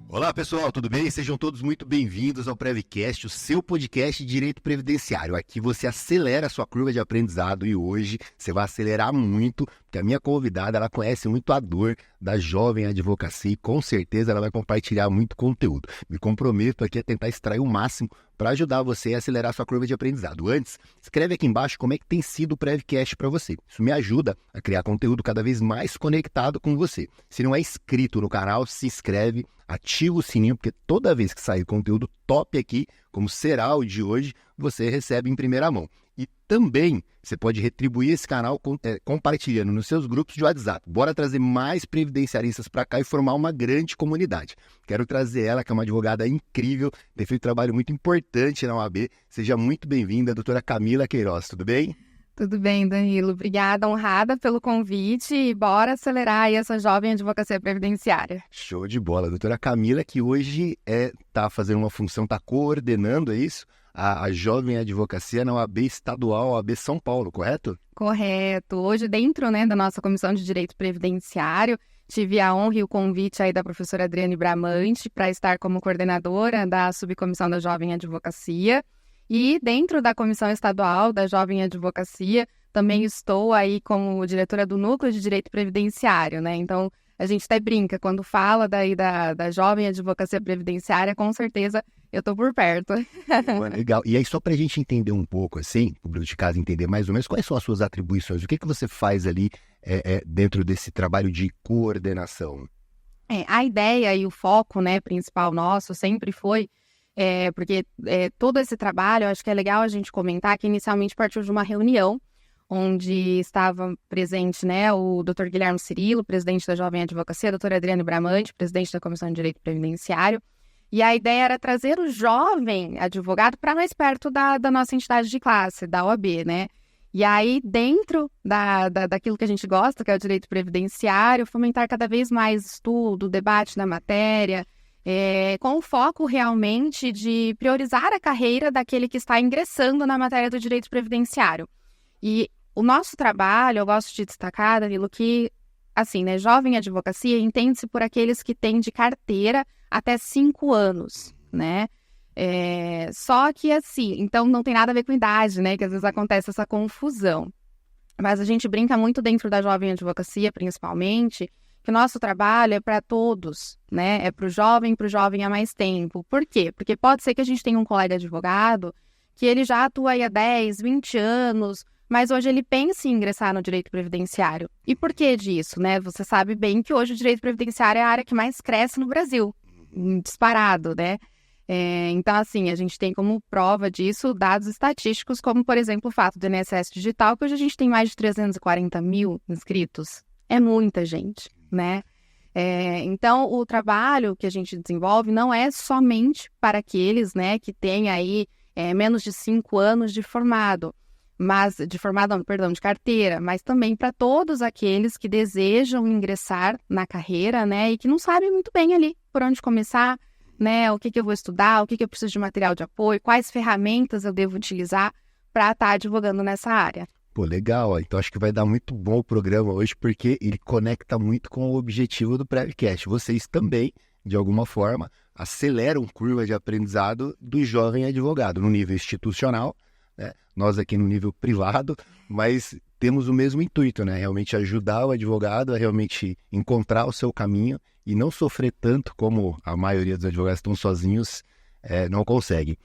Olá pessoal, tudo bem? Sejam todos muito bem-vindos ao Prevcast, o seu podcast de Direito Previdenciário. Aqui você acelera a sua curva de aprendizado e hoje você vai acelerar muito, porque a minha convidada ela conhece muito a dor da jovem advocacia e com certeza ela vai compartilhar muito conteúdo. Me comprometo aqui a tentar extrair o máximo para ajudar você a acelerar a sua curva de aprendizado. Antes, escreve aqui embaixo como é que tem sido o Prevcast para você. Isso me ajuda a criar conteúdo cada vez mais conectado com você. Se não é inscrito no canal, se inscreve, ativa o sininho, porque toda vez que sair conteúdo top aqui, como será o de hoje, você recebe em primeira mão. E também você pode retribuir esse canal compartilhando nos seus grupos de WhatsApp. Bora trazer mais previdenciaristas para cá e formar uma grande comunidade. Quero trazer ela, que é uma advogada incrível, tem feito um trabalho muito importante na OAB. Seja muito bem-vinda, doutora Camila Queiroz, tudo bem? Tudo bem, Danilo. Obrigada, honrada pelo convite e bora acelerar aí essa jovem advocacia previdenciária. Show de bola. Doutora Camila, que hoje está fazendo uma função, está coordenando, é isso? A jovem advocacia na OAB estadual, OAB São Paulo, correto? Correto. Hoje, dentro da nossa Comissão de Direito Previdenciário, tive a honra e o convite aí da professora Adriane Bramante para estar como coordenadora da Subcomissão da Jovem Advocacia. E dentro da Comissão Estadual da Jovem Advocacia, também estou aí como diretora do Núcleo de Direito Previdenciário, né? Então, a gente até brinca, quando fala daí da Jovem Advocacia Previdenciária, com certeza eu estou por perto. Legal. E aí, só para a gente entender um pouco, assim, o público de casa entender mais ou menos, quais são as suas atribuições? O que você faz ali dentro desse trabalho de coordenação? A ideia e o foco, né, principal nosso sempre foi porque todo esse trabalho, eu acho que é legal a gente comentar que inicialmente partiu de uma reunião onde estava presente, né, o Dr. Guilherme Cirilo, presidente da Jovem Advocacia, a doutora Adriane Bramante, presidente da Comissão de Direito Previdenciário, e a ideia era trazer o jovem advogado para mais perto da nossa entidade de classe, da OAB, né? E aí, dentro daquilo que a gente gosta, que é o direito previdenciário, fomentar cada vez mais estudo, debate da matéria, com o foco realmente de priorizar a carreira daquele que está ingressando na matéria do direito previdenciário. E o nosso trabalho, eu gosto de destacar, Danilo, que, assim, né, jovem advocacia entende-se por aqueles que têm de carteira até 5 anos, né? Só que, assim, então não tem nada a ver com idade, né? Que às vezes acontece essa confusão. Mas a gente brinca muito dentro da jovem advocacia, principalmente, que o nosso trabalho é para todos, né? É para o jovem há mais tempo. Por quê? Porque pode ser que a gente tenha um colega advogado que ele já atua aí há 10, 20 anos, mas hoje ele pensa em ingressar no direito previdenciário. E por que disso, né? Você sabe bem que hoje o direito previdenciário é a área que mais cresce no Brasil, disparado, né? Então, assim, a gente tem como prova disso dados estatísticos, como, por exemplo, o fato do INSS Digital, que hoje a gente tem mais de 340 mil inscritos. É muita gente, né? Então, o trabalho que a gente desenvolve não é somente para aqueles, né, que têm aí menos de 5 anos de formado, de carteira, mas também para todos aqueles que desejam ingressar na carreira, né, e que não sabem muito bem ali por onde começar, né, o que eu vou estudar, o que eu preciso de material de apoio, quais ferramentas eu devo utilizar para estar advogando nessa área. Pô, legal. Então acho que vai dar muito bom o programa hoje, porque ele conecta muito com o objetivo do Prevcast. Vocês também, de alguma forma, aceleram curva de aprendizado do jovem advogado no nível institucional, né? Nós aqui no nível privado, mas temos o mesmo intuito, né? Realmente ajudar o advogado a realmente encontrar o seu caminho e não sofrer tanto como a maioria dos advogados estão sozinhos, não consegue.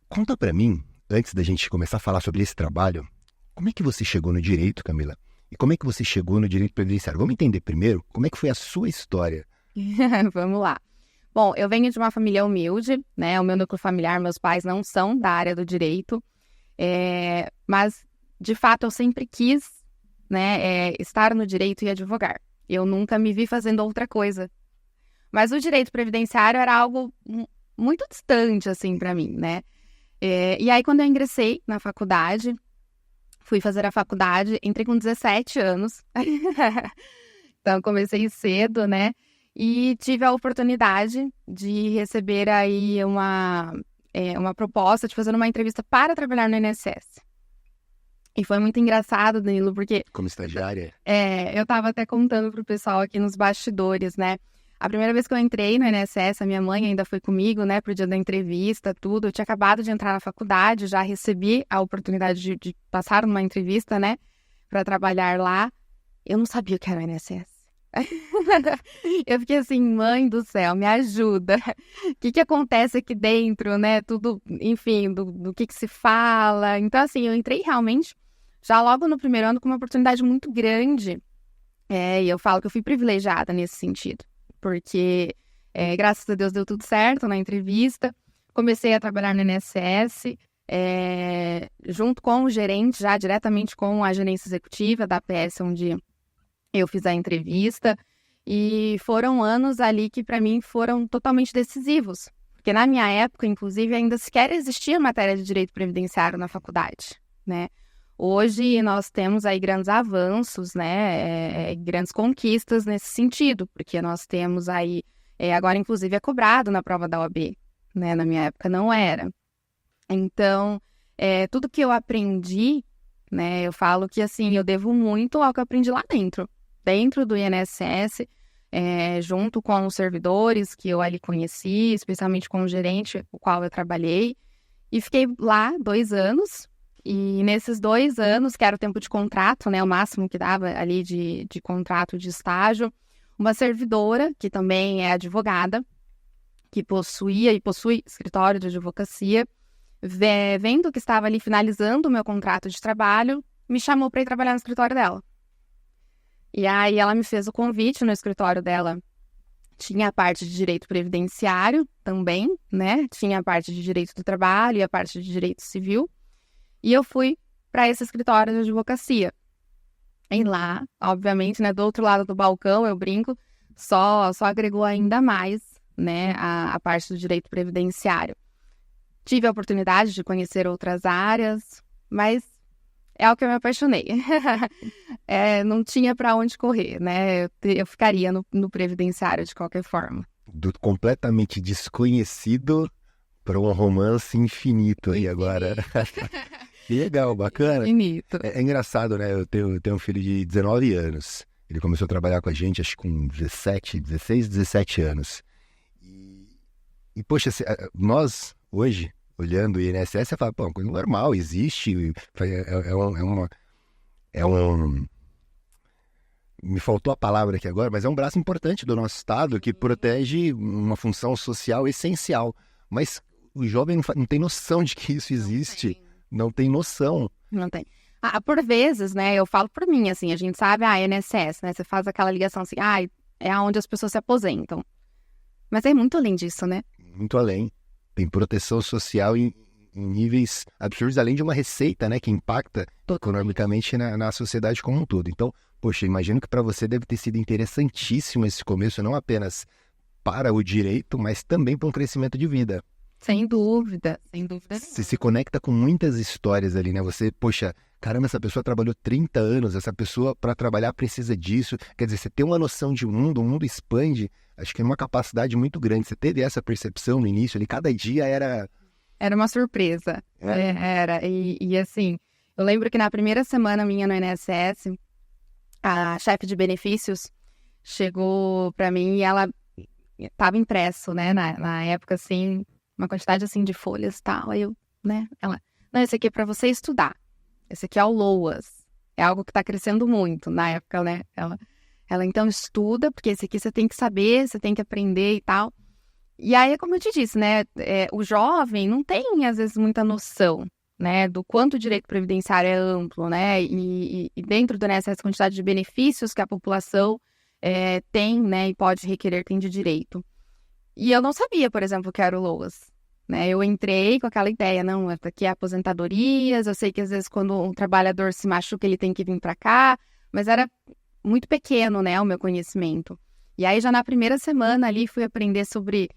Conta para mim, antes da gente começar a falar sobre esse trabalho, como é que você chegou no direito, Camila? E como é que você chegou no direito previdenciário? Vamos entender primeiro como é que foi a sua história. Vamos lá. Bom, eu venho de uma família humilde, né? O meu núcleo familiar, meus pais não são da área do direito, mas, de fato, eu sempre quis, né, estar no direito e advogar. Eu nunca me vi fazendo outra coisa. Mas o direito previdenciário era algo muito distante, assim, para mim, né? E aí, quando eu ingressei na faculdade, Fui fazer a faculdade, entrei com 17 anos. Então, comecei cedo, né? E tive a oportunidade de receber aí uma proposta de fazer uma entrevista para trabalhar no INSS. E foi muito engraçado, Danilo, porque... Como estagiária? Eu estava até contando pro pessoal aqui nos bastidores, né? A primeira vez que eu entrei no INSS, a minha mãe ainda foi comigo, né, pro dia da entrevista, tudo. Eu tinha acabado de entrar na faculdade, já recebi a oportunidade de passar numa entrevista, né, para trabalhar lá. Eu não sabia o que era o INSS. Eu fiquei assim, mãe do céu, me ajuda. O que acontece aqui dentro, né? Tudo, enfim, do que se fala. Então, assim, eu entrei realmente já logo no primeiro ano com uma oportunidade muito grande. E eu falo que eu fui privilegiada nesse sentido. Porque, graças a Deus, deu tudo certo na entrevista. Comecei a trabalhar no INSS, junto com o gerente, já diretamente com a gerência executiva da APS, onde eu fiz a entrevista. E foram anos ali que, para mim, foram totalmente decisivos. Porque na minha época, inclusive, ainda sequer existia matéria de direito previdenciário na faculdade, né? Hoje nós temos aí grandes avanços, né, grandes conquistas nesse sentido, porque nós temos aí, agora inclusive é cobrado na prova da OAB, né, na minha época não era. Então, tudo que eu aprendi, né, eu falo que assim, eu devo muito ao que eu aprendi lá dentro do INSS, junto com os servidores que eu ali conheci, especialmente com o gerente, o qual eu trabalhei, e fiquei lá 2 anos. E nesses 2 anos, que era o tempo de contrato, né, o máximo que dava ali de contrato de estágio, uma servidora, que também é advogada, que possuía e possui escritório de advocacia, vendo que estava ali finalizando o meu contrato de trabalho, me chamou para ir trabalhar no escritório dela. E aí ela me fez o convite no escritório dela. Tinha a parte de direito previdenciário também, né, tinha a parte de direito do trabalho e a parte de direito civil. E eu fui para esse escritório de advocacia. E lá, obviamente, né, do outro lado do balcão, eu brinco, só agregou ainda mais, né, a parte do direito previdenciário. Tive a oportunidade de conhecer outras áreas, mas é o que eu me apaixonei. Não tinha para onde correr, né? Eu ficaria no previdenciário de qualquer forma. Do completamente desconhecido para um romance infinito aí agora. Que legal, bacana. Infinito. É engraçado, né? Eu tenho um filho de 19 anos. Ele começou a trabalhar com a gente, acho que com 16, 17 anos. E poxa, nós, hoje, olhando o INSS, você fala, pô, coisa normal, existe. Me faltou a palavra aqui agora, mas é um braço importante do nosso Estado que protege uma função social essencial. Mas o jovem não tem noção de que isso existe. Não tem noção. Não tem. Por vezes, né, eu falo por mim, assim, a gente sabe, INSS, né, você faz aquela ligação assim, é onde as pessoas se aposentam. Mas é muito além disso, né? Muito além. Tem proteção social em níveis absurdos, além de uma receita, né, que impacta economicamente na sociedade como um todo. Então, poxa, imagino que para você deve ter sido interessantíssimo esse começo, não apenas para o direito, mas também para um crescimento de vida. Sem dúvida, sem dúvida. Você se conecta com muitas histórias ali, né? Você, poxa, caramba, essa pessoa trabalhou 30 anos, essa pessoa para trabalhar precisa disso. Quer dizer, você tem uma noção de mundo, o mundo expande, acho que numa capacidade muito grande. Você teve essa percepção no início ali, cada dia era... Era uma surpresa, era. E assim, eu lembro que na primeira semana minha no INSS, a chefe de benefícios chegou para mim e ela estava impresso, né, na época, assim, uma quantidade, assim, de folhas e tal, aí eu, né, ela, não, esse aqui é para você estudar, esse aqui é o LOAS, é algo que está crescendo muito na época, né, ela então estuda, porque esse aqui você tem que saber, você tem que aprender e tal, e aí, como eu te disse, né, o jovem não tem, às vezes, muita noção, né, do quanto o direito previdenciário é amplo, né, e dentro do INSS, essa quantidade de benefícios que a população tem, né, e pode requerer, tem de direito. E eu não sabia, por exemplo, o que era o LOAS, né, eu entrei com aquela ideia, não, aqui é aposentadorias, eu sei que às vezes quando um trabalhador se machuca, ele tem que vir para cá, mas era muito pequeno, né, o meu conhecimento. E aí, já na primeira semana ali, fui aprender sobre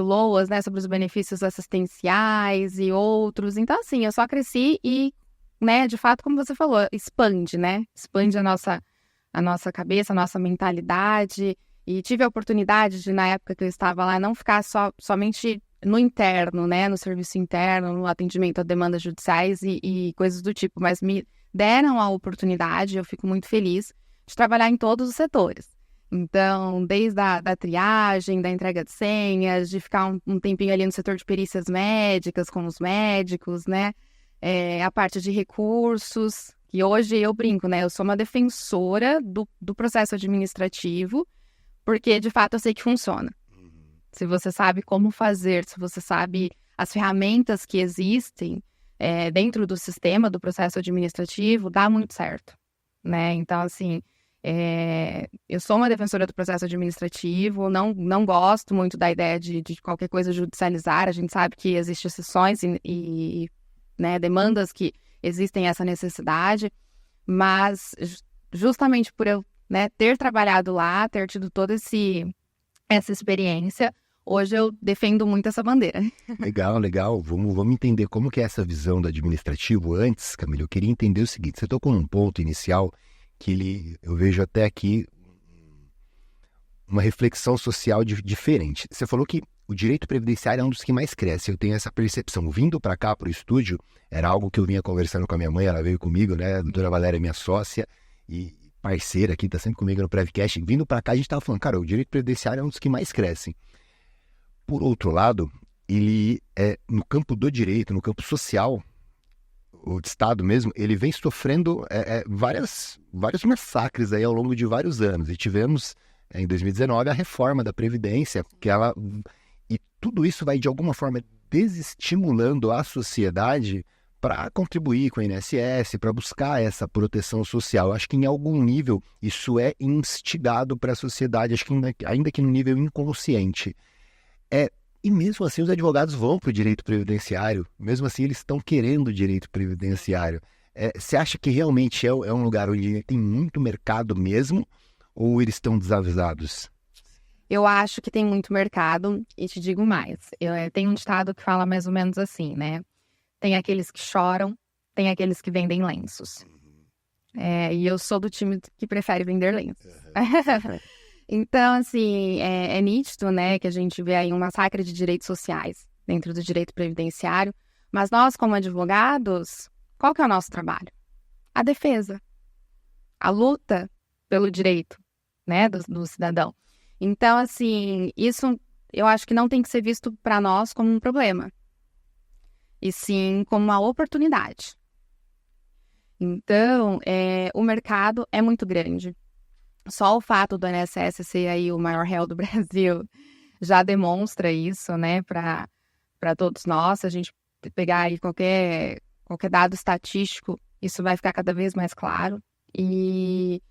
o LOAS, né, sobre os benefícios assistenciais e outros. Então, assim, eu só cresci e né, de fato, como você falou, expande, né? Expande a nossa cabeça, a nossa mentalidade. E tive a oportunidade de, na época que eu estava lá, não ficar somente no interno, né, no serviço interno, no atendimento a demandas judiciais e coisas do tipo, mas me deram a oportunidade, eu fico muito feliz, de trabalhar em todos os setores. Então, desde da triagem, da entrega de senhas, de ficar um tempinho ali no setor de perícias médicas com os médicos, né? A parte de recursos, que hoje eu brinco, né? Eu sou uma defensora do processo administrativo, porque, de fato, eu sei que funciona. Se você sabe como fazer, se você sabe as ferramentas que existem dentro do sistema do processo administrativo, dá muito certo, né? Então, assim, eu sou uma defensora do processo administrativo, não gosto muito da ideia de qualquer coisa judicializar. A gente sabe que existem exceções e né, demandas que existem essa necessidade, mas justamente por eu, né, ter trabalhado lá, ter tido toda essa experiência, hoje eu defendo muito essa bandeira. Legal. Vamos entender como que é essa visão do administrativo. Antes, Camila, eu queria entender o seguinte: você tocou num ponto inicial que eu vejo até aqui uma reflexão social diferente. Você falou que o direito previdenciário é um dos que mais cresce. Eu tenho essa percepção. Vindo para cá, para o estúdio, era algo que eu vinha conversando com a minha mãe, ela veio comigo, né? A doutora Valéria é minha sócia e parceira aqui, tá sempre comigo no Prevcast. Vindo para cá, a gente estava falando, cara, o direito previdenciário é um dos que mais crescem. Por outro lado, ele no campo do direito, no campo social, o Estado mesmo, ele vem sofrendo vários massacres aí ao longo de vários anos. E tivemos, em 2019, a reforma da Previdência, e tudo isso vai, de alguma forma, desestimulando a sociedade para contribuir com o INSS, para buscar essa proteção social. Eu acho que, em algum nível, isso é instigado para a sociedade, acho que ainda que no nível inconsciente. E mesmo assim os advogados vão para o direito previdenciário, mesmo assim eles estão querendo o direito previdenciário. Você acha que realmente é um lugar onde tem muito mercado mesmo, ou eles estão desavisados? Eu acho que tem muito mercado, e te digo mais. Tem um ditado que fala mais ou menos assim, né? Tem aqueles que choram, tem aqueles que vendem lenços. E eu sou do time que prefere vender lenços. Então, assim, é nítido, né, que a gente vê aí um massacre de direitos sociais dentro do direito previdenciário, mas nós, como advogados, qual que é o nosso trabalho? A defesa, a luta pelo direito, né, do cidadão. Então, assim, isso eu acho que não tem que ser visto para nós como um problema, e sim como uma oportunidade. Então, o mercado é muito grande. Só o fato do INSS ser aí o maior réu do Brasil já demonstra isso, né, para todos nós. Se a gente pegar aí qualquer dado estatístico, isso vai ficar cada vez mais claro. E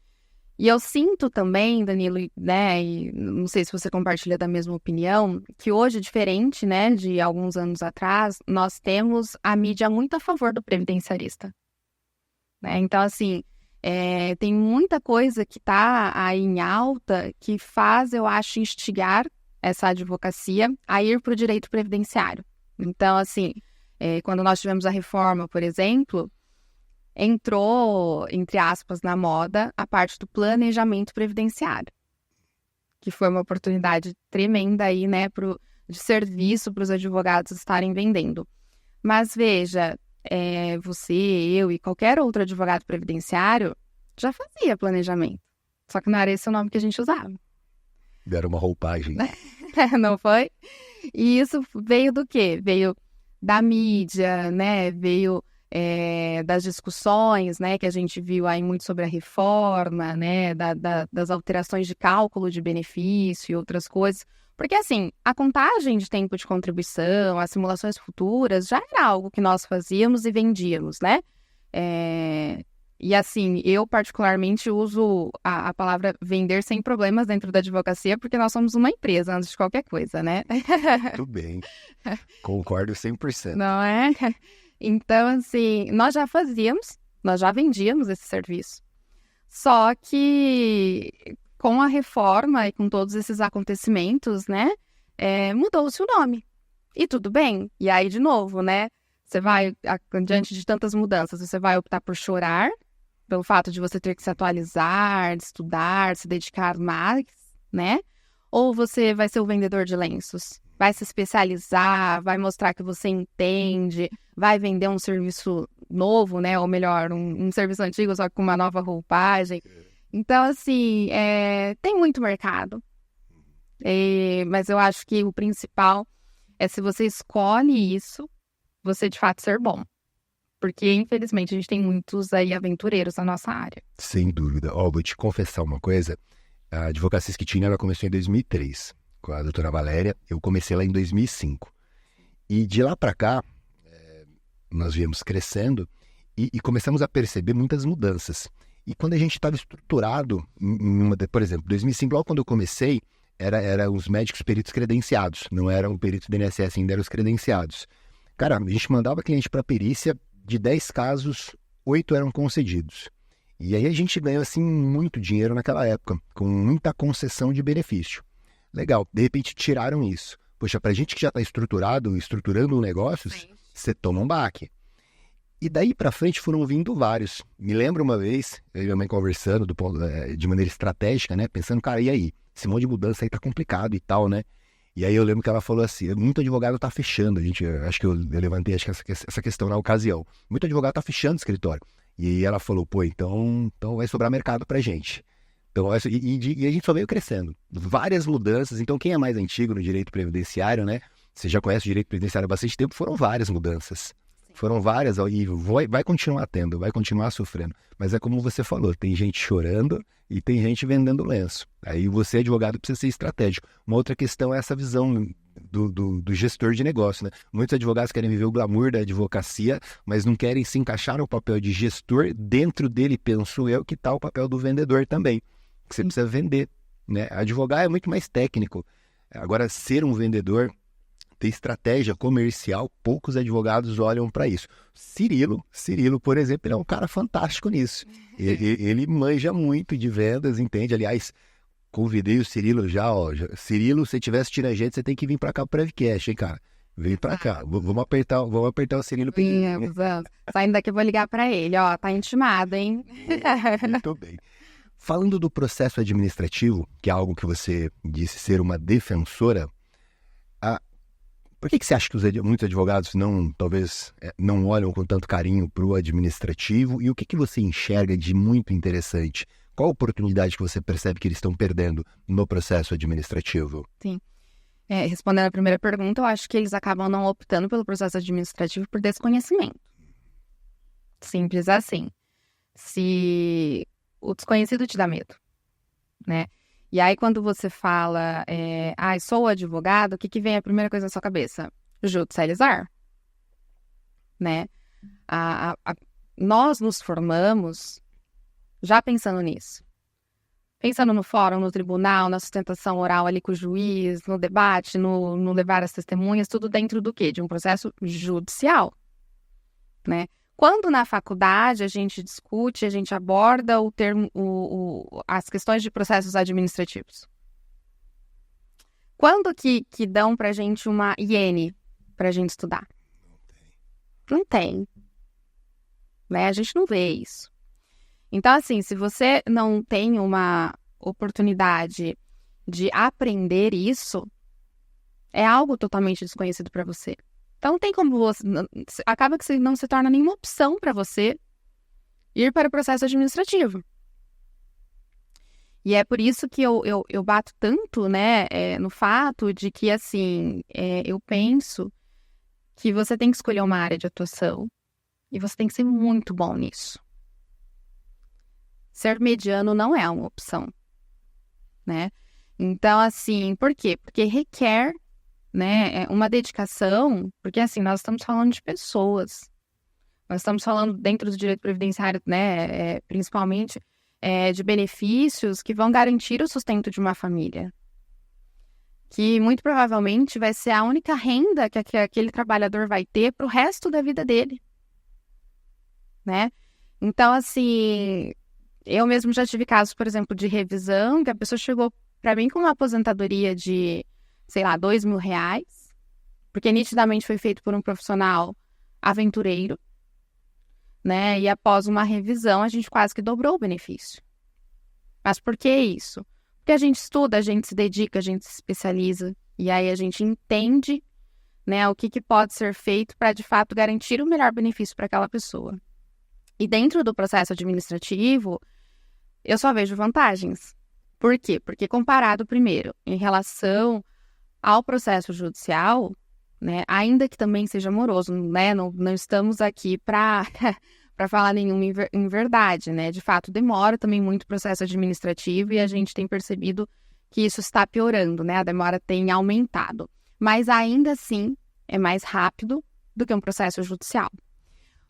eu sinto também, Danilo, né, e não sei se você compartilha da mesma opinião, que hoje, diferente, né, de alguns anos atrás, nós temos a mídia muito a favor do previdenciarista, né? Então, assim, tem muita coisa que está aí em alta que faz, eu acho, instigar essa advocacia a ir para o direito previdenciário. Então, assim, quando nós tivemos a reforma, por exemplo, entrou, entre aspas, na moda a parte do planejamento previdenciário, que foi uma oportunidade tremenda aí, né, de serviço para os advogados estarem vendendo. Mas veja, você, eu e qualquer outro advogado previdenciário já fazia planejamento. Só que não era esse o nome que a gente usava. Deram uma roupagem. Não foi? E isso veio do quê? Veio da mídia, né? Veio das discussões, né? Que a gente viu aí muito sobre a reforma, né? Das alterações de cálculo de benefício e outras coisas. Porque, assim, a contagem de tempo de contribuição, as simulações futuras, já era algo que nós fazíamos e vendíamos, né? E, assim, eu particularmente uso a palavra vender sem problemas dentro da advocacia, porque nós somos uma empresa antes de qualquer coisa, né? Muito bem. Concordo 100%. Não é? Então, assim, nós já vendíamos esse serviço. Só que com a reforma e com todos esses acontecimentos, né, mudou-se o nome. E tudo bem. E aí, de novo, né, Você vai, diante de tantas mudanças, você vai optar por chorar, pelo fato de você ter que se atualizar, de estudar, se dedicar mais, né? Ou você vai ser o vendedor de lenços? Vai se especializar, vai mostrar que você entende, vai vender um serviço novo, né? Ou melhor, um serviço antigo, só que com uma nova roupagem. Então, assim, tem muito mercado. Mas eu acho que o principal é se você escolhe isso, você de fato ser bom. Porque, infelizmente, a gente tem muitos aí aventureiros na nossa área. Sem dúvida. Vou te confessar uma coisa. A Advocacia Schettini, ela começou em 2003, com a doutora Valéria. Eu comecei lá em 2005. E de lá para cá, nós viemos crescendo e começamos a perceber muitas mudanças. E quando a gente estava estruturado, por exemplo, 2005, logo quando eu comecei, era os médicos peritos credenciados, não eram peritos do INSS, ainda eram os credenciados. Cara, a gente mandava cliente para perícia, de 10 casos, 8 eram concedidos. E aí a gente ganhou, assim, muito dinheiro naquela época, com muita concessão de benefício. Legal, de repente tiraram isso. Poxa, pra gente que já está estruturando negócios, você toma um baque. E daí pra frente foram vindo vários. Me lembro uma vez, eu e minha mãe conversando de maneira estratégica, né? Pensando, cara, e aí? Esse monte de mudança aí tá complicado e tal, né? E aí eu lembro que ela falou assim, muito advogado tá fechando. Acho que eu levantei essa questão na ocasião. Muito advogado tá fechando o escritório. E aí ela falou, pô, então vai sobrar mercado pra gente. Então, e a gente só veio crescendo. Várias mudanças. Então, quem é mais antigo no direito previdenciário, né? Você já conhece o direito previdenciário há bastante tempo, foram várias mudanças. Foram várias, e vai continuar tendo, vai continuar sofrendo. Mas é como você falou, tem gente chorando e tem gente vendendo lenço. Aí você, advogado, precisa ser estratégico. Uma outra questão é essa visão do gestor de negócio, né? Muitos advogados querem viver o glamour da advocacia, mas não querem se encaixar no papel de gestor. Dentro dele, penso eu, que está o papel do vendedor também. Que você precisa vender, né? Advogar é muito mais técnico. Agora, ser um vendedor, ter estratégia comercial, poucos advogados olham para isso. Cirilo, por exemplo, ele é um cara fantástico nisso. Ele manja muito de vendas, entende? Aliás, convidei o Cirilo já. Cirilo, se tiver assistindo a gente, você tem que vir para cá pro Prevcast, hein, cara? Vem para cá. Vamos apertar o Cirilo. Saindo daqui, eu vou ligar para ele. Ó, tá intimado, hein? Muito bem. Falando do processo administrativo, que é algo que você disse ser uma defensora, por que você acha que muitos advogados talvez não olham com tanto carinho para o administrativo? E o que você enxerga de muito interessante? Qual a oportunidade que você percebe que eles estão perdendo no processo administrativo? Sim. Respondendo a primeira pergunta, eu acho que eles acabam não optando pelo processo administrativo por desconhecimento. Simples assim. Se o desconhecido te dá medo, né? E aí, quando você fala, sou advogado, o que vem a primeira coisa na sua cabeça? Judicializar, né? Nós nos formamos já pensando nisso. Pensando no fórum, no tribunal, na sustentação oral ali com o juiz, no debate, no levar as testemunhas, tudo dentro do quê? De um processo judicial, né? Quando na faculdade a gente discute, a gente aborda as questões de processos administrativos. Quando que dão pra gente uma IN pra gente estudar? Não tem. Né? A gente não vê isso. Então, assim, se você não tem uma oportunidade de aprender isso, é algo totalmente desconhecido para você. Então, não tem como você... Acaba que não se torna nenhuma opção para você ir para o processo administrativo. E é por isso que eu bato tanto, né, no fato de que, assim, eu penso que você tem que escolher uma área de atuação e você tem que ser muito bom nisso. Ser mediano não é uma opção, né? Então, assim, por quê? Porque requer, né, uma dedicação, porque, assim, nós estamos falando de pessoas. Nós estamos falando dentro do direito previdenciário, né, principalmente, de benefícios que vão garantir o sustento de uma família. Que, muito provavelmente, vai ser a única renda que aquele trabalhador vai ter para o resto da vida dele, né? Então, assim... Eu mesmo já tive casos, por exemplo, de revisão, que a pessoa chegou para mim com uma aposentadoria de, sei lá, R$2.000, porque nitidamente foi feito por um profissional aventureiro, né? E após uma revisão, a gente quase que dobrou o benefício. Mas por que isso? Porque a gente estuda, a gente se dedica, a gente se especializa, e aí a gente entende, né, o que pode ser feito para, de fato, garantir o melhor benefício para aquela pessoa. E dentro do processo administrativo, eu só vejo vantagens. Por quê? Porque comparado, primeiro, em relação ao processo judicial, né, ainda que também seja moroso, né, não estamos aqui para falar nenhuma inverdade, né? De fato, demora também muito o processo administrativo e a gente tem percebido que isso está piorando, né? A demora tem aumentado. Mas ainda assim, é mais rápido do que um processo judicial.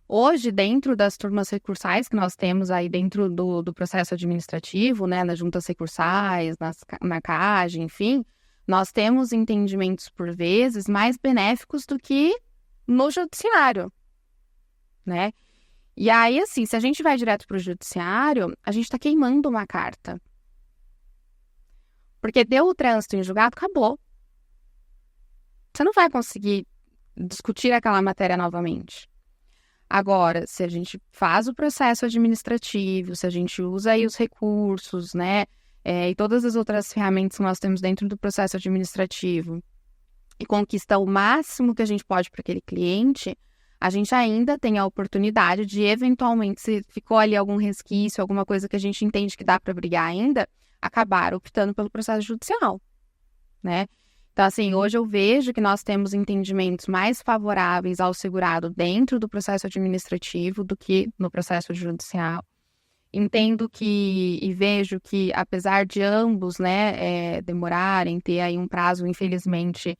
Hoje, dentro das turmas recursais que nós temos aí dentro do processo administrativo, né, nas juntas recursais, na CAGE, enfim, nós temos entendimentos, por vezes, mais benéficos do que no judiciário, né? E aí, assim, se a gente vai direto para o judiciário, a gente está queimando uma carta. Porque deu o trânsito em julgado, acabou. Você não vai conseguir discutir aquela matéria novamente. Agora, se a gente faz o processo administrativo, se a gente usa aí os recursos, né, e todas as outras ferramentas que nós temos dentro do processo administrativo e conquista o máximo que a gente pode para aquele cliente, a gente ainda tem a oportunidade de, eventualmente, se ficou ali algum resquício, alguma coisa que a gente entende que dá para brigar ainda, acabar optando pelo processo judicial, né? Então, assim, hoje eu vejo que nós temos entendimentos mais favoráveis ao segurado dentro do processo administrativo do que no processo judicial. Entendo que e vejo que, apesar de ambos, né, demorarem, ter aí um prazo, infelizmente,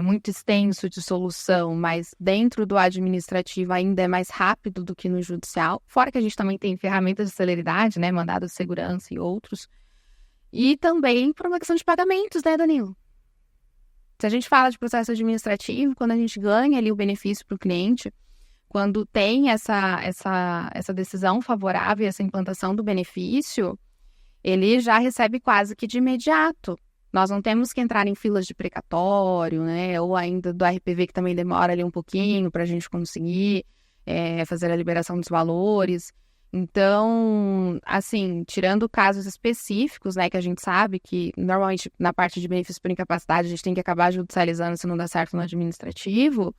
muito extenso de solução, mas dentro do administrativo ainda é mais rápido do que no judicial. Fora que a gente também tem ferramentas de celeridade, né, mandado de segurança e outros. E também por uma questão de pagamentos, né, Danilo? Se a gente fala de processo administrativo, quando a gente ganha ali o benefício para o cliente, quando tem essa decisão favorável, essa implantação do benefício, ele já recebe quase que de imediato. Nós não temos que entrar em filas de precatório, né? Ou ainda do RPV, que também demora ali um pouquinho para a gente conseguir fazer a liberação dos valores. Então, assim, tirando casos específicos, né, que a gente sabe que normalmente na parte de benefício por incapacidade a gente tem que acabar judicializando se não dá certo no administrativo,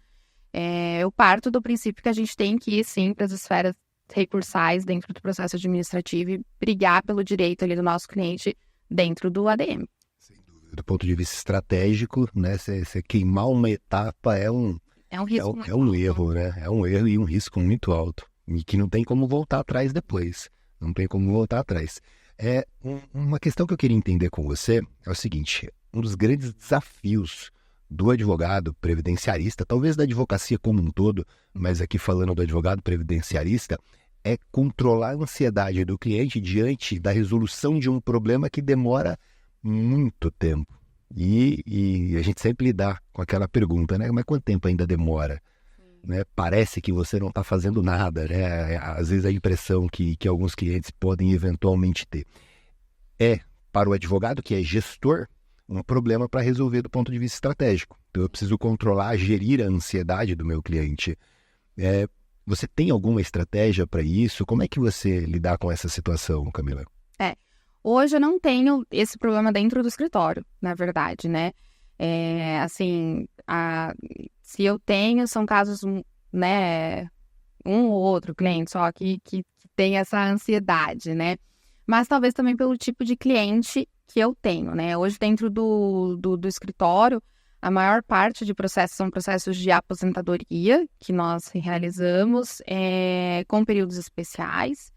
eu parto do princípio que a gente tem que ir, sim, para as esferas recursais dentro do processo administrativo e brigar pelo direito ali do nosso cliente dentro do ADM. Sem dúvida. Do ponto de vista estratégico, né, você queimar uma etapa é um risco é um erro, né? É um erro e um risco muito alto. E que não tem como voltar atrás depois. Não tem como voltar atrás. Uma questão que eu queria entender com você é o seguinte: um dos grandes desafios do advogado previdenciarista, talvez da advocacia como um todo, mas aqui falando do advogado previdenciarista, é controlar a ansiedade do cliente diante da resolução de um problema que demora muito tempo. E a gente sempre lidar com aquela pergunta, né? Mas quanto tempo ainda demora? Né? Parece que você não está fazendo nada, né? Às vezes a impressão que alguns clientes podem eventualmente ter. Para o advogado que é gestor, um problema para resolver do ponto de vista estratégico. Então eu preciso controlar, gerir a ansiedade do meu cliente. Você tem alguma estratégia para isso? Como é que você lidar com essa situação, Camila? Hoje eu não tenho esse problema dentro do escritório, na verdade, né? Se eu tenho, são casos, né, um ou outro cliente só que tem essa ansiedade, né? Mas talvez também pelo tipo de cliente que eu tenho, né? Hoje, dentro do escritório, a maior parte de processos são processos de aposentadoria que nós realizamos com períodos especiais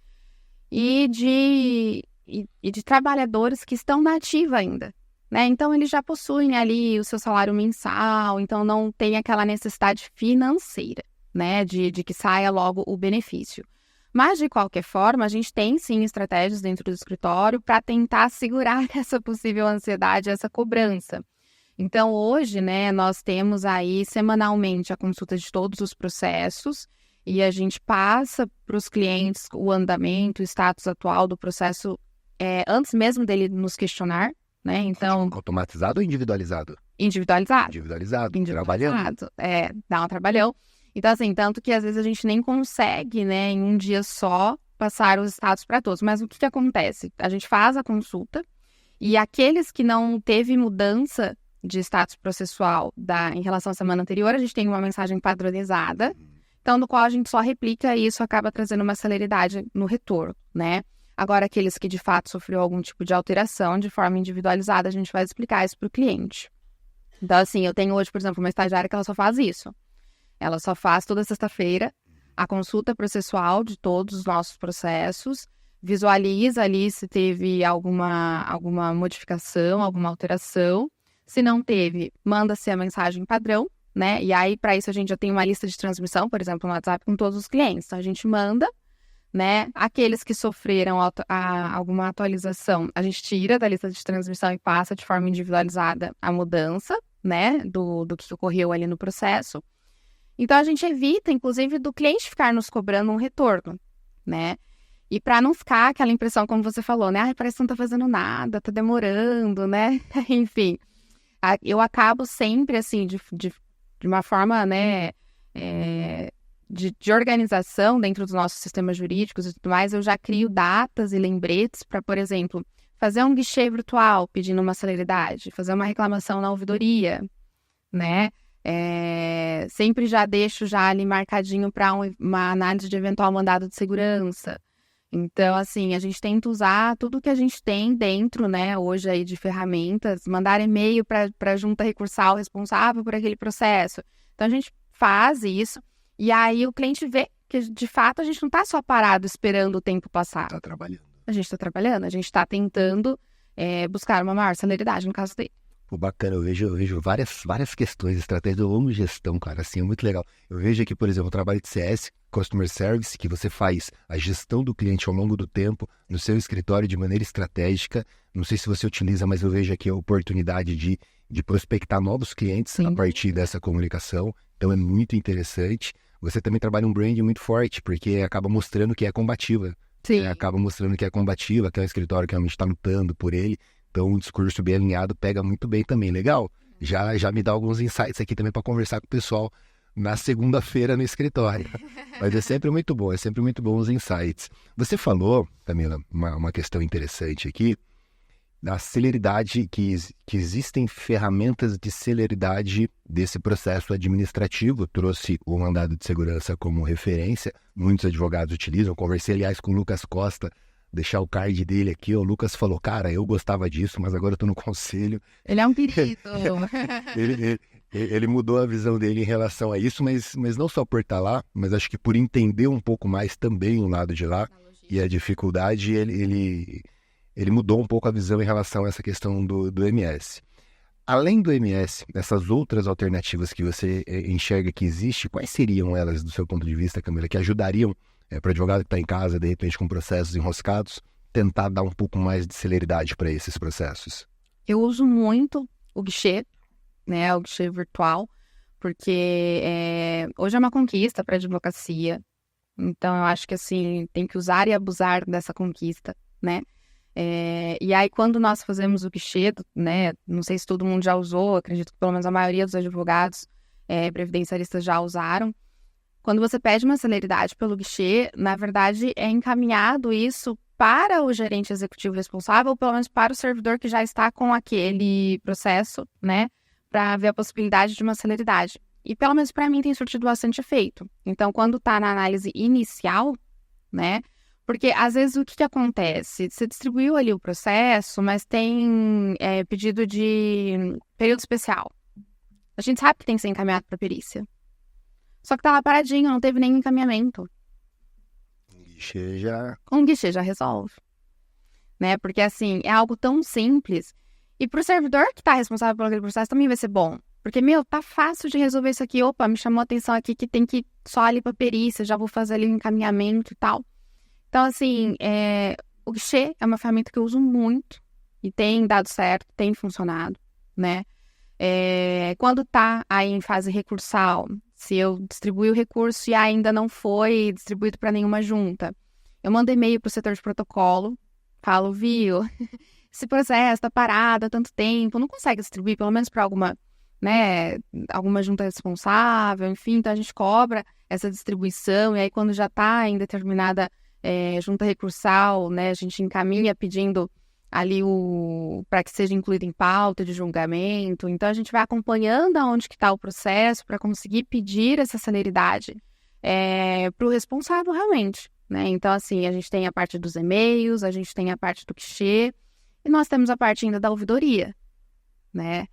e de trabalhadores que estão na ativa ainda. Né? Então, eles já possuem ali o seu salário mensal, então não tem aquela necessidade financeira, né? De que saia logo o benefício. Mas, de qualquer forma, a gente tem, sim, estratégias dentro do escritório para tentar segurar essa possível ansiedade, essa cobrança. Então, hoje, né, nós temos aí semanalmente a consulta de todos os processos e a gente passa para os clientes o andamento, o status atual do processo antes mesmo dele nos questionar. Né? Então, automatizado ou individualizado? Individualizado. Trabalhando. Dá um trabalhão. Então, assim, tanto que às vezes a gente nem consegue, né, em um dia só, passar os status para todos. Mas o que acontece? A gente faz a consulta e aqueles que não teve mudança de status processual em relação à semana anterior, a gente tem uma mensagem padronizada, então, no qual a gente só replica e isso acaba trazendo uma celeridade no retorno, né? Agora, aqueles que de fato sofreu algum tipo de alteração de forma individualizada, a gente vai explicar isso para o cliente. Então, assim, eu tenho hoje, por exemplo, uma estagiária que ela só faz isso. Ela só faz toda sexta-feira a consulta processual de todos os nossos processos, visualiza ali se teve alguma modificação, alguma alteração. Se não teve, manda-se a mensagem padrão, né? E aí, para isso, a gente já tem uma lista de transmissão, por exemplo, no WhatsApp, com todos os clientes. Então, a gente manda, né? Aqueles que sofreram alguma atualização, a gente tira da lista de transmissão e passa de forma individualizada a mudança, né? Do que ocorreu ali no processo. Então, a gente evita, inclusive, do cliente ficar nos cobrando um retorno, né? E para não ficar aquela impressão, como você falou, né? Parece que não tá fazendo nada, tá demorando, né? Enfim, eu acabo sempre, assim, de uma forma, né, de organização dentro dos nossos sistemas jurídicos e tudo mais, eu já crio datas e lembretes para, por exemplo, fazer um guichê virtual pedindo uma celeridade, fazer uma reclamação na ouvidoria, né? Sempre já deixo já ali marcadinho para uma análise de eventual mandado de segurança. Então, assim, a gente tenta usar tudo que a gente tem dentro, né, hoje aí de ferramentas, mandar e-mail para a junta recursal responsável por aquele processo. Então, a gente faz isso e aí o cliente vê que, de fato, a gente não está só parado esperando o tempo passar. Está trabalhando. A gente está trabalhando, a gente está tentando buscar uma maior celeridade no caso dele. Pô, bacana, eu vejo várias questões, estratégias de longa gestão, cara, assim, é muito legal. Eu vejo aqui, por exemplo, o trabalho de CS, Customer Service, que você faz a gestão do cliente ao longo do tempo no seu escritório de maneira estratégica. Não sei se você utiliza, mas eu vejo aqui a oportunidade de prospectar novos clientes Sim. A partir dessa comunicação. Então é muito interessante. Você também trabalha um brand muito forte, porque acaba mostrando que é combativa. Sim. Acaba mostrando que é combativa, que é um escritório que realmente está lutando por ele. Então, um discurso bem alinhado pega muito bem também. Legal? Já me dá alguns insights aqui também para conversar com o pessoal na segunda-feira no escritório. Mas é sempre muito bom os insights. Você falou, Camila, uma questão interessante aqui, da celeridade, que existem ferramentas de celeridade desse processo administrativo. Trouxe o mandado de segurança como referência, muitos advogados utilizam. Conversei, aliás, com o Lucas Costa, deixar o card dele aqui. O Lucas falou, cara, eu gostava disso, mas agora eu tô no conselho. Ele é um querido. ele mudou a visão dele em relação a isso, mas não só por estar lá, mas acho que por entender um pouco mais também o lado de lá e a dificuldade, ele mudou um pouco a visão em relação a essa questão do MS. Além do MS, essas outras alternativas que você enxerga que existe, quais seriam elas, do seu ponto de vista, Camila, que ajudariam para o advogado que está em casa, de repente, com processos enroscados, tentar dar um pouco mais de celeridade para esses processos? Eu uso muito o guichê, né, o guichê virtual, porque hoje é uma conquista para a advocacia. Então, eu acho que, assim, tem que usar e abusar dessa conquista, né? E aí, quando nós fazemos o guichê, né, não sei se todo mundo já usou, acredito que pelo menos a maioria dos advogados previdenciaristas já usaram. Quando você pede uma celeridade pelo guichê, na verdade, é encaminhado isso para o gerente executivo responsável, ou pelo menos para o servidor que já está com aquele processo, né, para ver a possibilidade de uma celeridade. E pelo menos para mim tem surtido bastante efeito. Então, quando está na análise inicial, né, porque às vezes o que acontece? Você distribuiu ali o processo, mas tem pedido de período especial. A gente sabe que tem que ser encaminhado para perícia. Só que tá lá paradinho, não teve nenhum encaminhamento. Um guichê já resolve. Né? Porque, assim, é algo tão simples. E pro servidor que tá responsável por aquele processo também vai ser bom. Porque, tá fácil de resolver isso aqui. Opa, me chamou a atenção aqui que tem que ir só ali pra perícia, já vou fazer ali um encaminhamento e tal. Então, assim, o guichê é uma ferramenta que eu uso muito. E tem dado certo, tem funcionado, né? Quando tá aí em fase recursal, se eu distribuir o recurso e ainda não foi distribuído para nenhuma junta, eu mando e-mail para o setor de protocolo, falo, viu, esse processo está parado há tanto tempo, não consegue distribuir, pelo menos para alguma né, alguma junta responsável, enfim, então a gente cobra essa distribuição, e aí quando já está em determinada junta recursal, né, a gente encaminha pedindo ali para que seja incluído em pauta de julgamento, então a gente vai acompanhando aonde que está o processo para conseguir pedir essa celeridade para o responsável realmente, né, então assim, a gente tem a parte dos e-mails, a gente tem a parte do quichê, e nós temos a parte ainda da ouvidoria, né,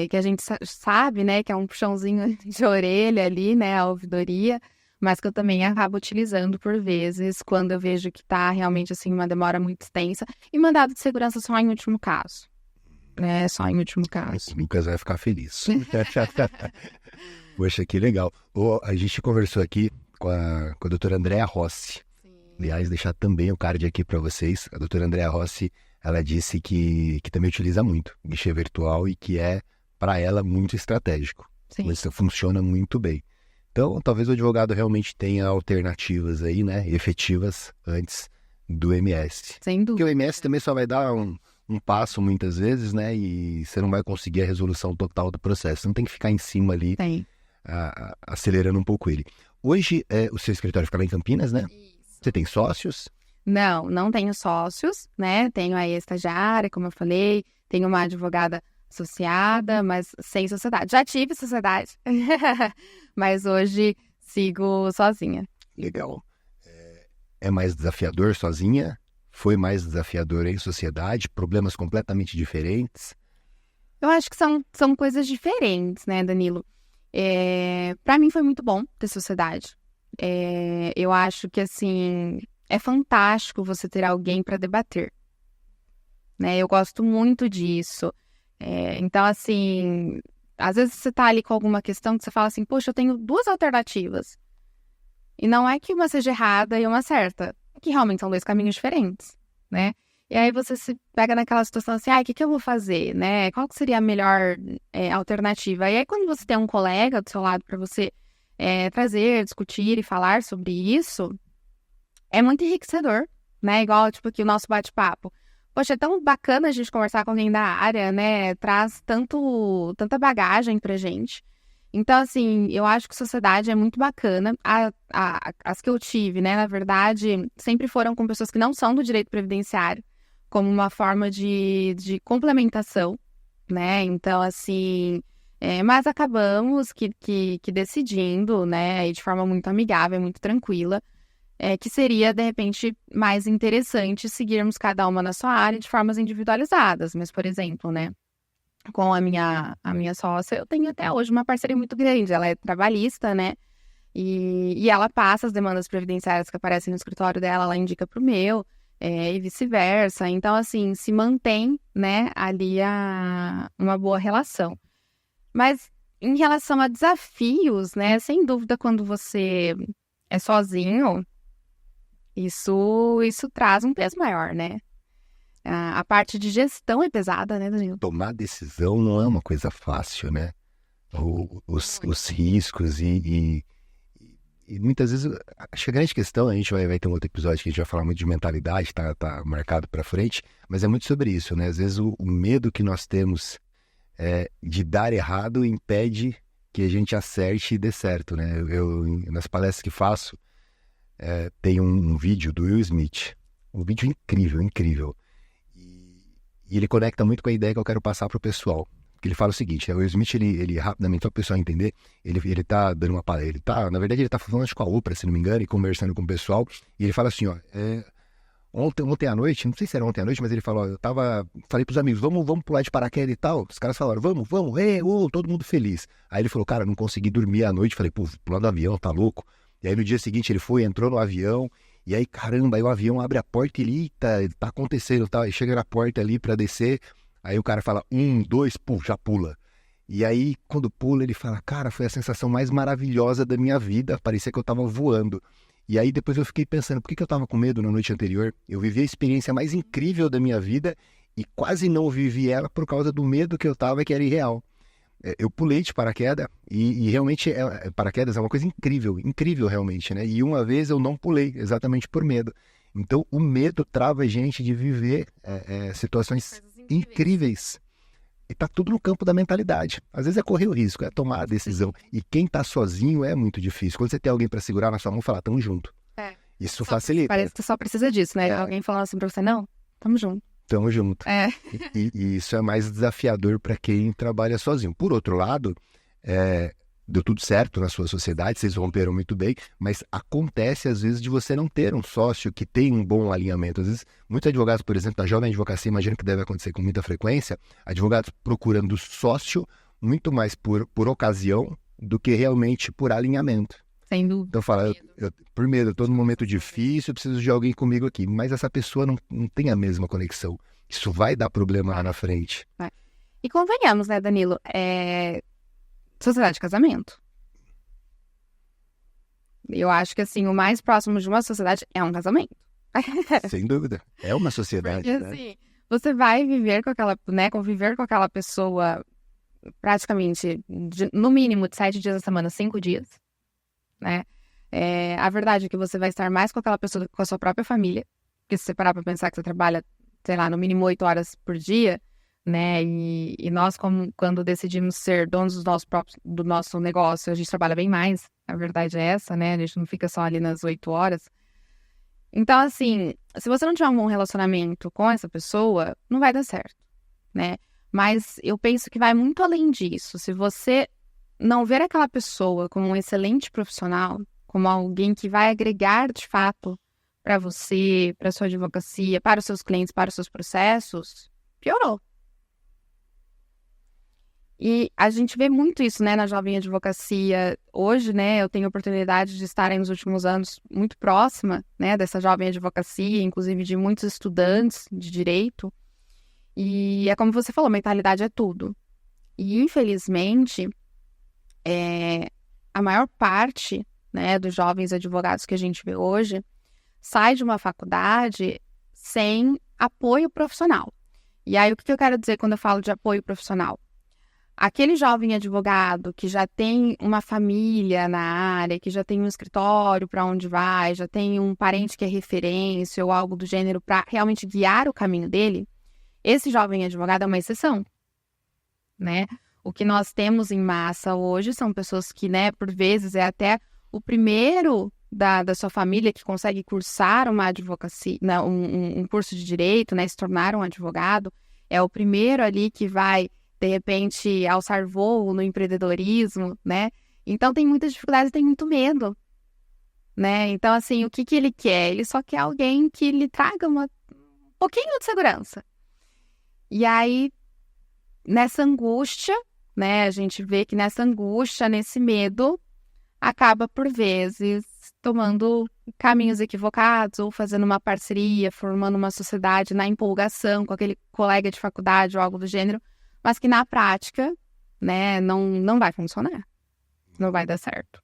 que a gente sabe, né, que é um puxãozinho de orelha ali, né, a ouvidoria, mas que eu também acabo utilizando por vezes, quando eu vejo que está realmente, assim, uma demora muito extensa, e mandado de segurança só em último caso, né, só em último caso. O Lucas vai ficar feliz. Poxa, que legal. A gente conversou aqui com a doutora Andréa Rossi. Sim. Aliás, deixar também o card aqui para vocês. A doutora Andréa Rossi, ela disse que também utiliza muito o guichê virtual e que é, para ela, muito estratégico. Sim. Isso funciona muito bem. Então, talvez o advogado realmente tenha alternativas aí, né, efetivas antes do MS. Sem dúvida. Porque o MS também só vai dar um passo muitas vezes, né, e você não vai conseguir a resolução total do processo. Você não tem que ficar em cima ali, acelerando um pouco ele. Hoje, o seu escritório fica lá em Campinas, né? Isso. Você tem sócios? Não tenho sócios, né, tenho aí a estagiária, como eu falei, tenho uma advogada associada, mas sem sociedade. Já tive sociedade, mas hoje sigo sozinha. Legal. É mais desafiador sozinha? Foi mais desafiador em sociedade? Problemas completamente diferentes? Eu acho que são coisas diferentes, né, Danilo? Para mim foi muito bom ter sociedade. Eu acho que, assim, é fantástico você ter alguém para debater, né? Eu gosto muito disso. Então, assim, às vezes você tá ali com alguma questão que você fala assim, poxa, eu tenho duas alternativas. E não é que uma seja errada e uma certa. É que realmente são dois caminhos diferentes, né? E aí você se pega naquela situação assim, o que eu vou fazer, né? Qual que seria a melhor alternativa? E aí quando você tem um colega do seu lado para você trazer, discutir e falar sobre isso, é muito enriquecedor, né? Igual, tipo, aqui o nosso bate-papo. Poxa, é tão bacana a gente conversar com alguém da área, né? Traz tanta bagagem pra gente. Então, assim, eu acho que sociedade é muito bacana. As que eu tive, né, na verdade, sempre foram com pessoas que não são do direito previdenciário, como uma forma de complementação, né? Então, assim, mas acabamos que decidindo, né, e de forma muito amigável, muito tranquila, que seria, de repente, mais interessante seguirmos cada uma na sua área de formas individualizadas. Mas, por exemplo, né, com a minha sócia, eu tenho até hoje uma parceria muito grande. Ela é trabalhista, né, e ela passa as demandas previdenciárias que aparecem no escritório dela, ela indica para o meu, e vice-versa. Então, assim, se mantém, né, ali uma boa relação. Mas, em relação a desafios, né, sem dúvida, quando você é sozinho, isso traz um peso maior, né? A parte de gestão é pesada, né, Danilo? Tomar decisão não é uma coisa fácil, né? Os riscos e muitas vezes, acho que a grande questão, a gente vai ter um outro episódio que a gente vai falar muito de mentalidade, tá marcado para frente, mas é muito sobre isso, né? Às vezes o medo que nós temos de dar errado impede que a gente acerte e dê certo, né? Eu nas palestras que faço, tem um vídeo do Will Smith, um vídeo incrível, e ele conecta muito com a ideia que eu quero passar para o pessoal. Que ele fala o seguinte, o Will Smith, ele rapidamente, só para o pessoal entender, ele tá dando uma palestra, na verdade ele tá falando acho, com a Oprah, se não me engano, e conversando com o pessoal, e ele fala assim, ontem à noite, não sei se era ontem à noite, mas ele falou, falei pros amigos, vamos pular de paraquedas e tal, os caras falaram, vamos, todo mundo feliz. Aí ele falou, cara, não consegui dormir à noite, falei, pulando do avião, tá louco? E aí no dia seguinte ele entrou no avião, e aí caramba, aí o avião abre a porta e ele, tá acontecendo, tal, aí chega na porta ali pra descer, aí o cara fala, 1, 2, já pula. E aí, quando pula, ele fala, cara, foi a sensação mais maravilhosa da minha vida, parecia que eu tava voando. E aí depois eu fiquei pensando, por que eu tava com medo na noite anterior? Eu vivi a experiência mais incrível da minha vida e quase não vivi ela por causa do medo que eu tava, que era irreal. Eu pulei de paraquedas e realmente paraquedas é uma coisa incrível realmente, né? E uma vez eu não pulei, exatamente por medo. Então o medo trava a gente de viver situações incríveis E tá tudo no campo da mentalidade. Às vezes é correr o risco, é tomar a decisão. E quem tá sozinho é muito difícil. Quando você tem alguém para segurar na sua mão e falar, tamo junto. Isso facilita. Parece que só precisa disso, né? Alguém falando assim pra você, não, tamo junto. Tamo junto. E isso é mais desafiador para quem trabalha sozinho. Por outro lado, deu tudo certo na sua sociedade, vocês romperam muito bem, mas acontece às vezes de você não ter um sócio que tem um bom alinhamento. Às vezes, muitos advogados, por exemplo, da jovem advocacia, imagino que deve acontecer com muita frequência, advogados procurando sócio muito mais por ocasião do que realmente por alinhamento. Sem dúvida. Então fala, primeiro, eu estou num momento difícil, eu preciso de alguém comigo aqui, mas essa pessoa não tem a mesma conexão. Isso vai dar problema lá na frente. E convenhamos, né, Danilo? Sociedade de casamento. Eu acho que, assim, o mais próximo de uma sociedade é um casamento. Sem dúvida. É uma sociedade, porque, né? Assim, você vai viver com aquela, né, conviver com aquela pessoa praticamente, no mínimo, de 7 dias na semana, 5 dias, né? A verdade é que você vai estar mais com aquela pessoa do que com a sua própria família, porque se você parar para pensar que você trabalha, sei lá, no mínimo 8 horas por dia, né? E nós, quando decidimos ser donos do nosso negócio, a gente trabalha bem mais, a verdade é essa, né? A gente não fica só ali nas 8 horas. Então, assim, se você não tiver um bom relacionamento com essa pessoa, não vai dar certo, né? Mas eu penso que vai muito além disso. Se você não ver aquela pessoa como um excelente profissional, como alguém que vai agregar de fato para você, para sua advocacia, para os seus clientes, para os seus processos, piorou. E a gente vê muito isso, né, na jovem advocacia. Hoje, né, eu tenho a oportunidade de estar aí nos últimos anos muito próxima, né, dessa jovem advocacia, inclusive de muitos estudantes de direito. E é como você falou, mentalidade é tudo. E, infelizmente, a maior parte, né, dos jovens advogados que a gente vê hoje sai de uma faculdade sem apoio profissional. E aí, o que eu quero dizer quando eu falo de apoio profissional? Aquele jovem advogado que já tem uma família na área, que já tem um escritório para onde vai, já tem um parente que é referência ou algo do gênero para realmente guiar o caminho dele, esse jovem advogado é uma exceção, né? O que nós temos em massa hoje são pessoas que, né, por vezes é até o primeiro da sua família que consegue cursar uma advocacia, né, um curso de direito, né, se tornar um advogado, é o primeiro ali que vai de repente, alçar voo no empreendedorismo, né? Então, tem muitas dificuldades, tem muito medo, né? Então, assim, o que ele quer? Ele só quer alguém que lhe traga um pouquinho de segurança. E aí, nessa angústia, né? A gente vê que nessa angústia, nesse medo, acaba, por vezes, tomando caminhos equivocados ou fazendo uma parceria, formando uma sociedade na empolgação com aquele colega de faculdade ou algo do gênero, mas que na prática, né, não vai funcionar, não vai dar certo.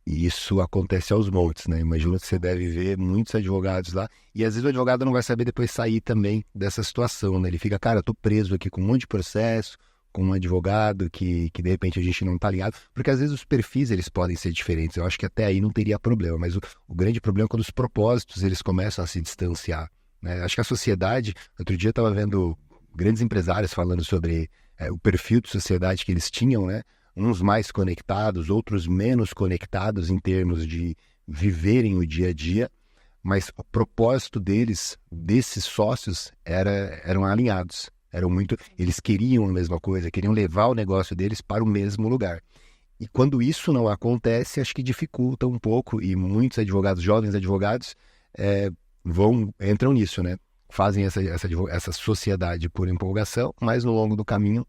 E isso acontece aos montes, né? Imagina que você deve ver muitos advogados lá, e às vezes o advogado não vai saber depois sair também dessa situação, né? Ele fica, cara, eu tô preso aqui com um monte de processo, com um advogado que de repente a gente não tá ligado, porque às vezes os perfis eles podem ser diferentes, eu acho que até aí não teria problema, mas o grande problema é quando os propósitos eles começam a se distanciar, né? Acho que a sociedade, outro dia eu tava vendo grandes empresários falando sobre o perfil de sociedade que eles tinham, né? Uns mais conectados, outros menos conectados em termos de viverem o dia a dia, mas o propósito desses sócios, eram alinhados. Eles queriam a mesma coisa, queriam levar o negócio deles para o mesmo lugar. E quando isso não acontece, acho que dificulta um pouco, e muitos advogados, jovens advogados, entram nisso, né? Fazem essa sociedade por empolgação, mas no longo do caminho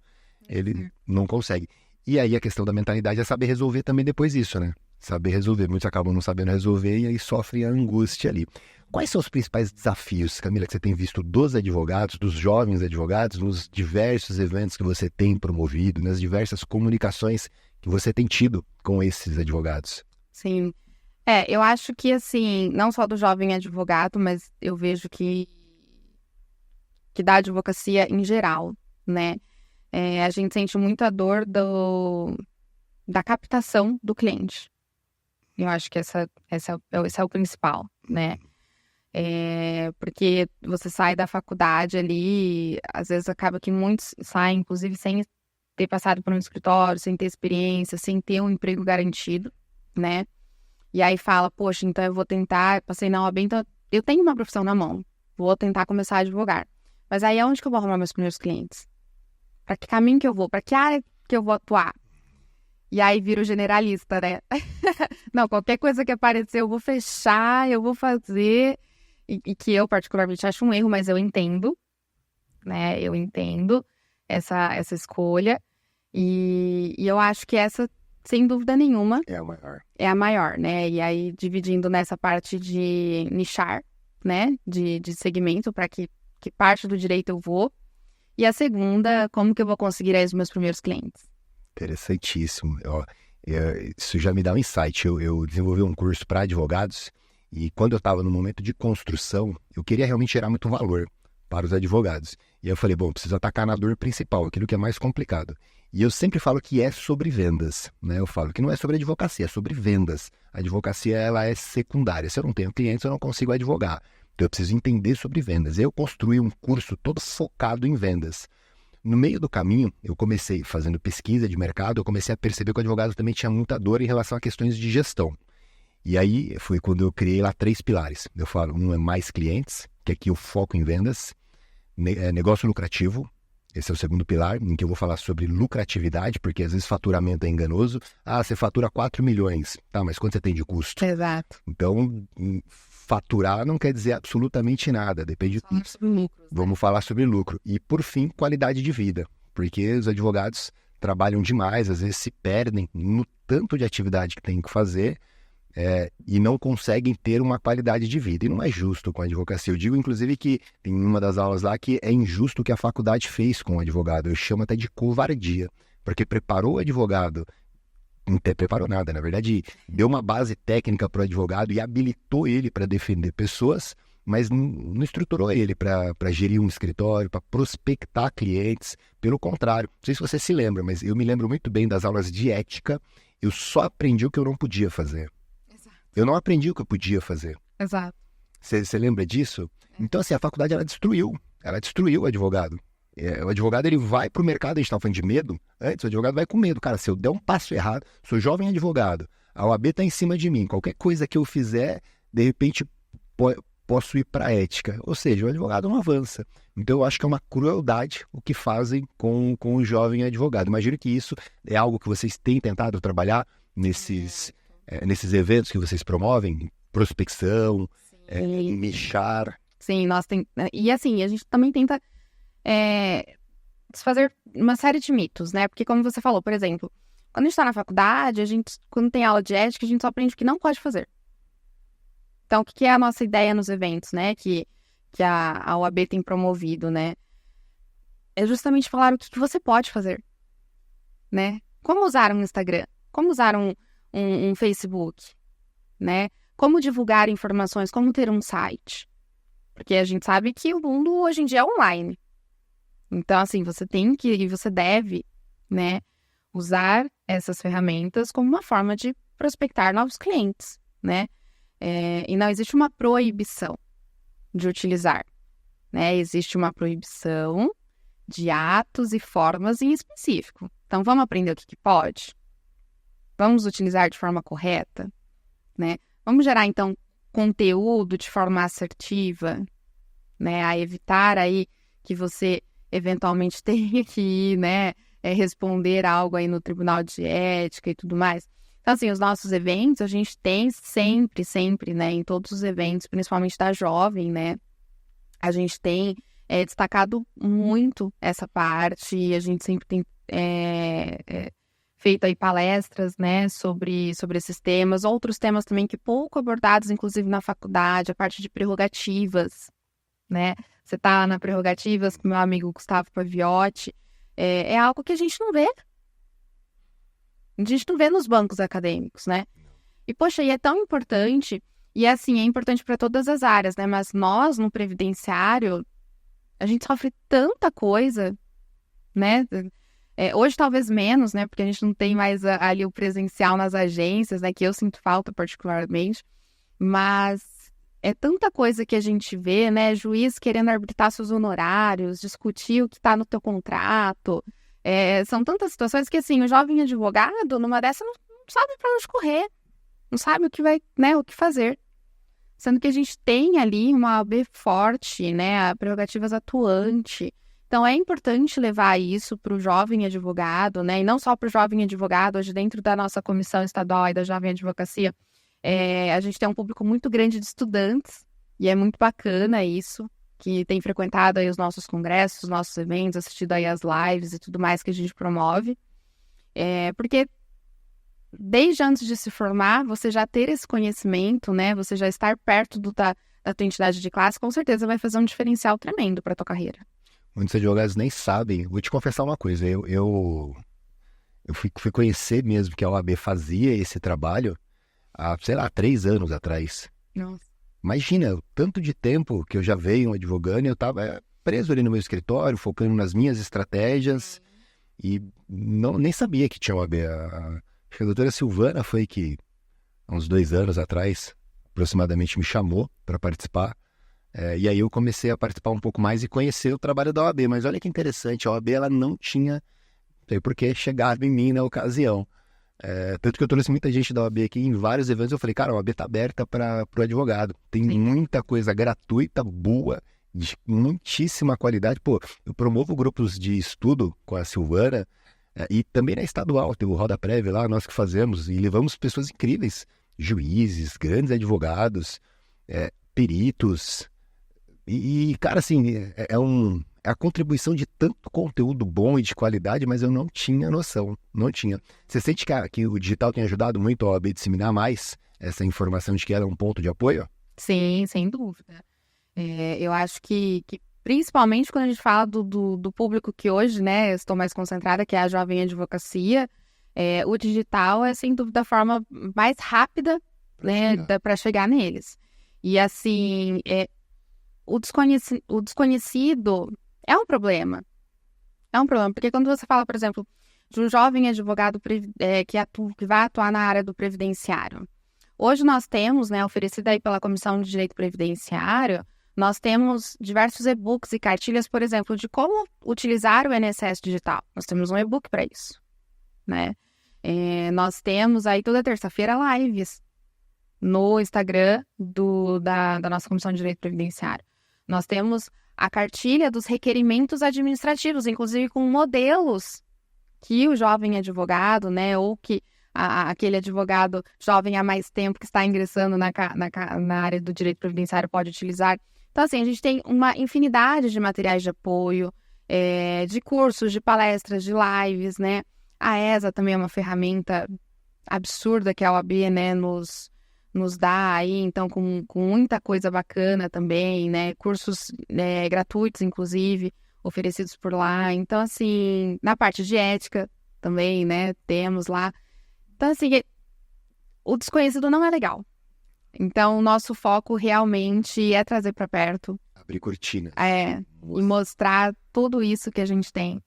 ele não consegue. E aí a questão da mentalidade é saber resolver também depois disso, né? Saber resolver. Muitos acabam não sabendo resolver e aí sofrem a angústia ali. Quais são os principais desafios, Camila, que você tem visto dos advogados, dos jovens advogados, nos diversos eventos que você tem promovido, nas diversas comunicações que você tem tido com esses advogados? Sim. Eu acho que, assim, não só do jovem advogado, mas eu vejo que da advocacia em geral, né? A gente sente muito a dor da captação do cliente. Eu acho que esse é o principal, né? Porque você sai da faculdade ali, às vezes acaba que muitos saem, inclusive, sem ter passado por um escritório, sem ter experiência, sem ter um emprego garantido, né? E aí fala, poxa, então eu vou tentar, passei na OAB, então eu tenho uma profissão na mão, vou tentar começar a advogar. Mas aí aonde que eu vou arrumar meus primeiros clientes? Para que caminho que eu vou? Para que área que eu vou atuar? E aí vira o generalista, né? Não, qualquer coisa que aparecer eu vou fechar, eu vou fazer, e que eu particularmente acho um erro, mas eu entendo, né? Eu entendo essa escolha, e eu acho que essa, sem dúvida nenhuma, É a maior. é a maior, né? E aí, dividindo nessa parte de nichar, né? De segmento, para que parte do direito eu vou. E a segunda, como que eu vou conseguir aí os meus primeiros clientes? Interessantíssimo. Isso já me dá um insight. Eu desenvolvi um curso para advogados e quando eu estava no momento de construção, eu queria realmente gerar muito valor para os advogados. E aí eu falei, bom, preciso atacar na dor principal, aquilo que é mais complicado. E eu sempre falo que é sobre vendas, né? Eu falo que não é sobre advocacia, é sobre vendas. A advocacia, ela é secundária. Se eu não tenho clientes, eu não consigo advogar. Então eu preciso entender sobre vendas. Eu construí um curso todo focado em vendas. No meio do caminho, eu comecei fazendo pesquisa de mercado, eu comecei a perceber que o advogado também tinha muita dor em relação a questões de gestão. E aí foi quando eu criei lá 3 pilares. Eu falo, um é mais clientes, que aqui eu foco em vendas, negócio lucrativo, esse é o segundo pilar, em que eu vou falar sobre lucratividade, porque às vezes faturamento é enganoso. Ah, você fatura 4 milhões, tá, mas quanto você tem de custo? Exato. Então, faturar não quer dizer absolutamente nada, depende... Falar sobre lucros, né? Vamos falar sobre lucro. E, por fim, qualidade de vida, porque os advogados trabalham demais, às vezes se perdem no tanto de atividade que tem que fazer e não conseguem ter uma qualidade de vida. E não é justo com a advocacia. Eu digo, inclusive, que tem uma das aulas lá que é injusto o que a faculdade fez com o advogado. Eu chamo até de covardia, porque preparou o advogado, não preparou nada, na verdade, deu uma base técnica para o advogado e habilitou ele para defender pessoas, mas não estruturou ele para gerir um escritório, para prospectar clientes. Pelo contrário, não sei se você se lembra, mas eu me lembro muito bem das aulas de ética. Eu só aprendi o que eu não podia fazer. Exato. Eu não aprendi o que eu podia fazer. Exato. Você lembra disso? Então, assim, a faculdade, ela destruiu o advogado. O advogado, ele vai para o mercado, a gente estava falando de medo, antes o advogado vai com medo. Cara, se eu der um passo errado, sou jovem advogado, a OAB está em cima de mim, qualquer coisa que eu fizer, de repente, posso ir para a ética. Ou seja, o advogado não avança. Então, eu acho que é uma crueldade o que fazem com o jovem advogado. Imagino que isso é algo que vocês têm tentado trabalhar nesses eventos que vocês promovem, prospecção, nichar. Sim, nós tem... E assim, a gente também tenta desfazer uma série de mitos, né? Porque como você falou, por exemplo, quando a gente está na faculdade, quando tem aula de ética, a gente só aprende o que não pode fazer. Então, o que é a nossa ideia nos eventos, né? Que a OAB tem promovido, né? É justamente falar o que você pode fazer, né? Como usar um Instagram? Como usar um Facebook, né? Como divulgar informações? Como ter um site? Porque a gente sabe que o mundo hoje em dia é online. Então, assim, você tem que e você deve, né, usar essas ferramentas como uma forma de prospectar novos clientes, né? E não existe uma proibição de utilizar, né? Existe uma proibição de atos e formas em específico. Então, vamos aprender o que pode? Vamos utilizar de forma correta, né? Vamos gerar, então, conteúdo de forma assertiva, né? A evitar aí que você eventualmente tenha que ir, né? Responder algo aí no Tribunal de Ética e tudo mais. Então, assim, os nossos eventos, a gente tem sempre, né? Em todos os eventos, principalmente da jovem, né? A gente tem destacado muito essa parte, a gente sempre tem feito aí palestras, né, sobre esses temas, outros temas também que pouco abordados, inclusive na faculdade, a parte de prerrogativas, né? Você tá na prerrogativas com meu amigo Gustavo Paviotti, é algo que a gente não vê. A gente não vê nos bancos acadêmicos, né? E, poxa, e é tão importante, e assim, é importante para todas as áreas, né? Mas nós, no previdenciário, a gente sofre tanta coisa, né? Hoje talvez menos, né? Porque a gente não tem mais ali o presencial nas agências, né? Que eu sinto falta particularmente. Mas é tanta coisa que a gente vê, né? Juiz querendo arbitrar seus honorários, discutir o que está no teu contrato. São tantas situações que, assim, o jovem advogado, numa dessa, não sabe para onde correr, não sabe o que vai, né, o que fazer. Sendo que a gente tem ali uma OAB forte, né, prerrogativas atuante. Então, é importante levar isso para o jovem advogado, né, e não só para o jovem advogado. Hoje, dentro da nossa comissão estadual e da Jovem Advocacia, a gente tem um público muito grande de estudantes, e é muito bacana isso, que tem frequentado aí os nossos congressos, os nossos eventos, assistido aí as lives e tudo mais que a gente promove. Porque desde antes de se formar, você já ter esse conhecimento, né, você já estar perto da tua entidade de classe, com certeza vai fazer um diferencial tremendo para a tua carreira. Muitos advogados nem sabem. Vou te confessar uma coisa, eu fui conhecer mesmo que a OAB fazia esse trabalho há, sei lá, 3 anos atrás. Nossa. Imagina, o tanto de tempo que eu já venho advogando e eu estava preso ali no meu escritório, focando nas minhas estratégias e nem sabia que tinha OAB. Acho que a doutora Silvana foi que, há uns 2 anos atrás, aproximadamente, me chamou para participar. E aí eu comecei a participar um pouco mais e conhecer o trabalho da OAB. Mas olha que interessante, a OAB ela não tinha, não sei por que, chegado em mim na ocasião. Tanto que eu trouxe muita gente da OAB aqui em vários eventos. Eu falei, cara, a OAB está aberta para o advogado. Tem muita coisa gratuita, boa, de muitíssima qualidade. Pô, eu promovo grupos de estudo com a Silvana e também na estadual. Tem o Roda Prev lá, nós que fazemos. E levamos pessoas incríveis, juízes, grandes advogados, peritos. E, cara, assim, é a contribuição de tanto conteúdo bom e de qualidade, mas eu não tinha noção, não tinha. Você sente que o digital tem ajudado muito a OAB a disseminar mais essa informação de que ela é um ponto de apoio? Sim, sem dúvida. Eu acho que principalmente quando a gente fala do público que hoje, né, estou mais concentrada, que é a Jovem Advocacia, o digital é, sem dúvida, a forma mais rápida, né, para chegar neles. E, assim, o desconhecido é um problema. É um problema, porque quando você fala, por exemplo, de um jovem advogado que vai atuar na área do previdenciário. Hoje nós temos, né, oferecido aí pela Comissão de Direito Previdenciário, nós temos diversos e-books e cartilhas, por exemplo, de como utilizar o INSS digital. Nós temos um e-book para isso, né? Nós temos aí toda terça-feira lives no Instagram da nossa Comissão de Direito Previdenciário. Nós temos a cartilha dos requerimentos administrativos, inclusive com modelos que o jovem advogado, né, ou que aquele advogado jovem há mais tempo que está ingressando na área do direito previdenciário pode utilizar. Então, assim, a gente tem uma infinidade de materiais de apoio, de cursos, de palestras, de lives, né? A ESA também é uma ferramenta absurda que a OAB, né, nos dá aí, então, com muita coisa bacana também, né? Cursos gratuitos, inclusive, oferecidos por lá. Então, assim, na parte de ética também, né, temos lá. Então, assim, o desconhecido não é legal. Então, o nosso foco realmente é trazer para perto. Abrir cortinas. E mostrar tudo isso que a gente tem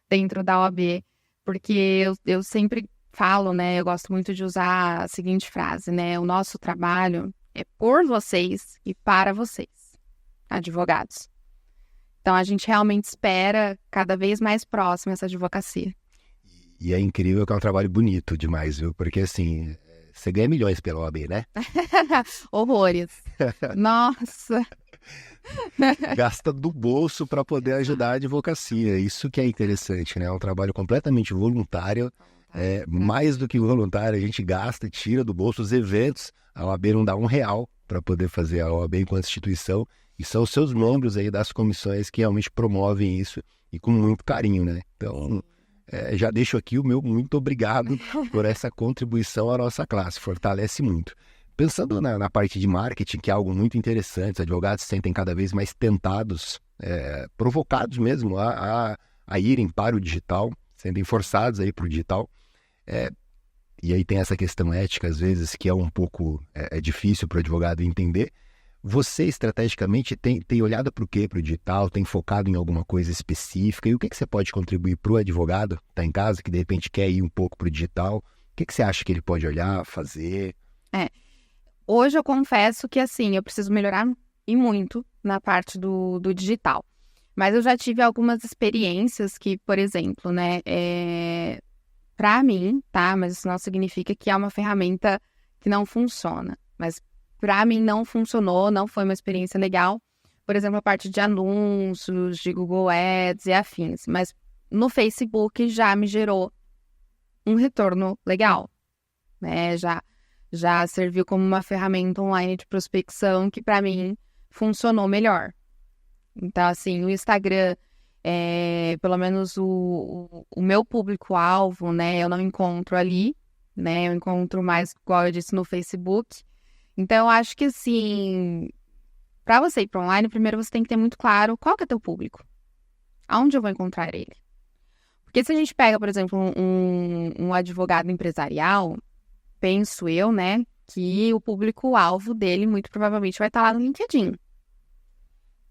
dentro da OAB. Porque eu sempre falo, né, eu gosto muito de usar a seguinte frase, né, o nosso trabalho é por vocês e para vocês, advogados. Então, a gente realmente espera cada vez mais próximo essa advocacia. E é incrível que é um trabalho bonito demais, viu? Porque, assim, você ganha milhões pela OAB, né? Horrores. Nossa! Gasta do bolso para poder ajudar a advocacia. Isso que é interessante, né? É um trabalho completamente voluntário. Mais do que voluntário, a gente gasta, tira do bolso os eventos. A OAB não dá R$1 para poder fazer a OAB enquanto instituição. E são os seus membros aí das comissões que realmente promovem isso e com muito carinho, né? Então, já deixo aqui o meu muito obrigado por essa contribuição à nossa classe. Fortalece muito. Pensando na parte de marketing, que é algo muito interessante, os advogados se sentem cada vez mais tentados, provocados mesmo a irem para o digital, sentem forçados a ir para o digital. E aí tem essa questão ética, às vezes, que é um pouco difícil para o advogado entender. Você, estrategicamente, tem olhado para o quê? Para o digital? Tem focado em alguma coisa específica? E o que você pode contribuir para o advogado que está em casa, que de repente quer ir um pouco para o digital? O que você acha que ele pode olhar, fazer? Hoje eu confesso que, assim, eu preciso melhorar e muito na parte do digital. Mas eu já tive algumas experiências que, por exemplo, né, para mim, tá? Mas isso não significa que é uma ferramenta que não funciona. Mas para mim não funcionou, não foi uma experiência legal. Por exemplo, a parte de anúncios, de Google Ads e afins. Mas no Facebook já me gerou um retorno legal, né? Já serviu como uma ferramenta online de prospecção que para mim funcionou melhor. Então, assim, o Instagram, pelo menos o meu público-alvo, né, eu não encontro ali, né, eu encontro mais, igual eu disse, no Facebook. Então, eu acho que, assim, para você ir para online, primeiro você tem que ter muito claro qual que é teu público, aonde eu vou encontrar ele. Porque se a gente pega, por exemplo, um advogado empresarial, penso eu, né, que o público-alvo dele muito provavelmente vai estar lá no LinkedIn.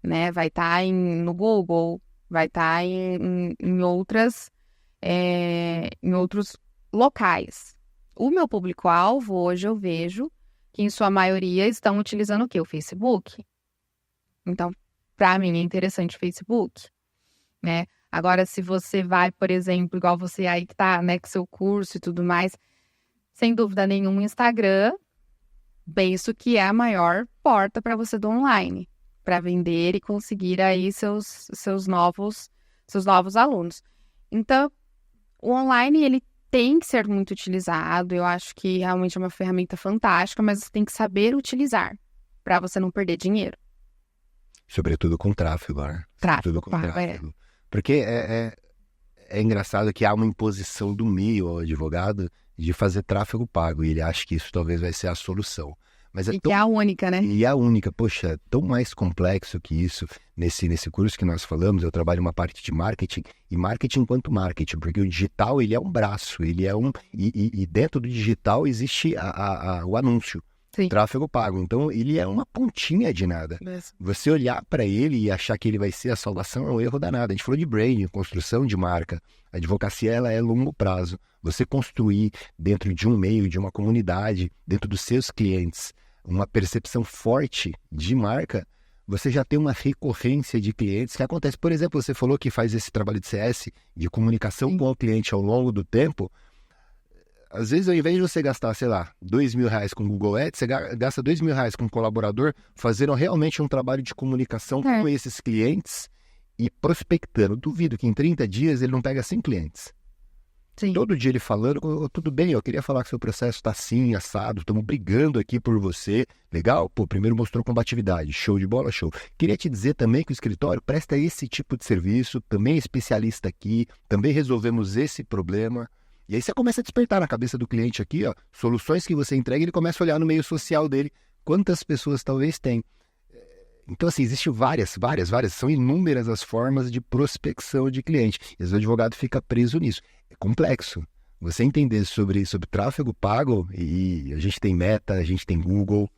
Né, vai estar no Google, vai estar em outros locais. O meu público-alvo, hoje eu vejo que, em sua maioria, estão utilizando o quê? O Facebook. Então, para mim, é interessante o Facebook, né? Agora, se você vai, por exemplo, igual você aí que tá, né, com seu curso e tudo mais, sem dúvida nenhuma, o Instagram, penso que é a maior porta para você do online, para vender e conseguir aí seus novos alunos. Então, o online, ele tem que ser muito utilizado. Eu acho que realmente é uma ferramenta fantástica, mas você tem que saber utilizar para você não perder dinheiro. Sobretudo com tráfego, né? Tráfego. Porque é engraçado que há uma imposição do meio ao advogado de fazer tráfego pago, e ele acha que isso talvez vai ser a solução. Mas que é a única, né? E a única, poxa, é tão mais complexo que isso. Nesse curso que nós falamos, eu trabalho uma parte de marketing, e marketing quanto marketing, porque o digital, ele é um braço, ele é e dentro do digital existe o anúncio, Sim. Tráfego pago. Então, ele é uma pontinha de nada. Você olhar para ele e achar que ele vai ser a salvação é um erro danado. A gente falou de branding, construção de marca. A advocacia, ela é longo prazo. Você construir dentro de um meio, de uma comunidade, dentro dos seus clientes, uma percepção forte de marca, você já tem uma recorrência de clientes que acontece. Por exemplo, você falou que faz esse trabalho de CS, de comunicação Sim. com o cliente ao longo do tempo. Às vezes, ao invés de você gastar, sei lá, R$2.000 com Google Ads, você gasta R$2.000 com um colaborador fazendo realmente um trabalho de comunicação com esses clientes e prospectando. Duvido que em 30 dias ele não pega 100 clientes. Sim. Todo dia ele falando, tudo bem, eu queria falar que seu processo está assim, assado, estamos brigando aqui por você. Legal? Pô, primeiro mostrou combatividade, show de bola, show. Queria te dizer também que o escritório presta esse tipo de serviço, também é especialista aqui, também resolvemos esse problema. E aí você começa a despertar na cabeça do cliente aqui, ó, soluções que você entrega, ele começa a olhar no meio social dele, quantas pessoas talvez tem. Então, assim, existem várias, são inúmeras as formas de prospecção de cliente. E o advogado fica preso nisso. É complexo. Você entender sobre tráfego pago, e a gente tem Meta, a gente tem Google,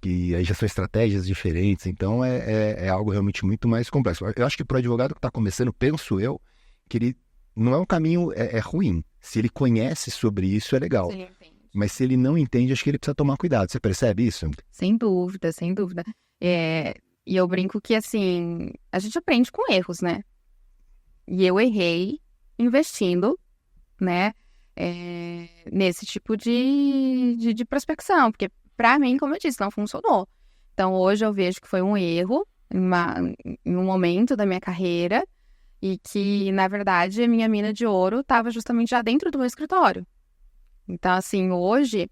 que aí já são estratégias diferentes, então é algo realmente muito mais complexo. Eu acho que para o advogado que está começando, penso eu, que ele não é um caminho ruim. Se ele conhece sobre isso, é legal. Sim, entende. Mas se ele não entende, acho que ele precisa tomar cuidado. Você percebe isso? Sem dúvida, sem dúvida. E eu brinco que, assim, a gente aprende com erros, né? E eu errei investindo, né, nesse tipo de prospecção, porque para mim, como eu disse, não funcionou. Então, hoje eu vejo que foi um erro em um momento da minha carreira e que, na verdade, a minha mina de ouro estava justamente já dentro do meu escritório. Então, assim, hoje,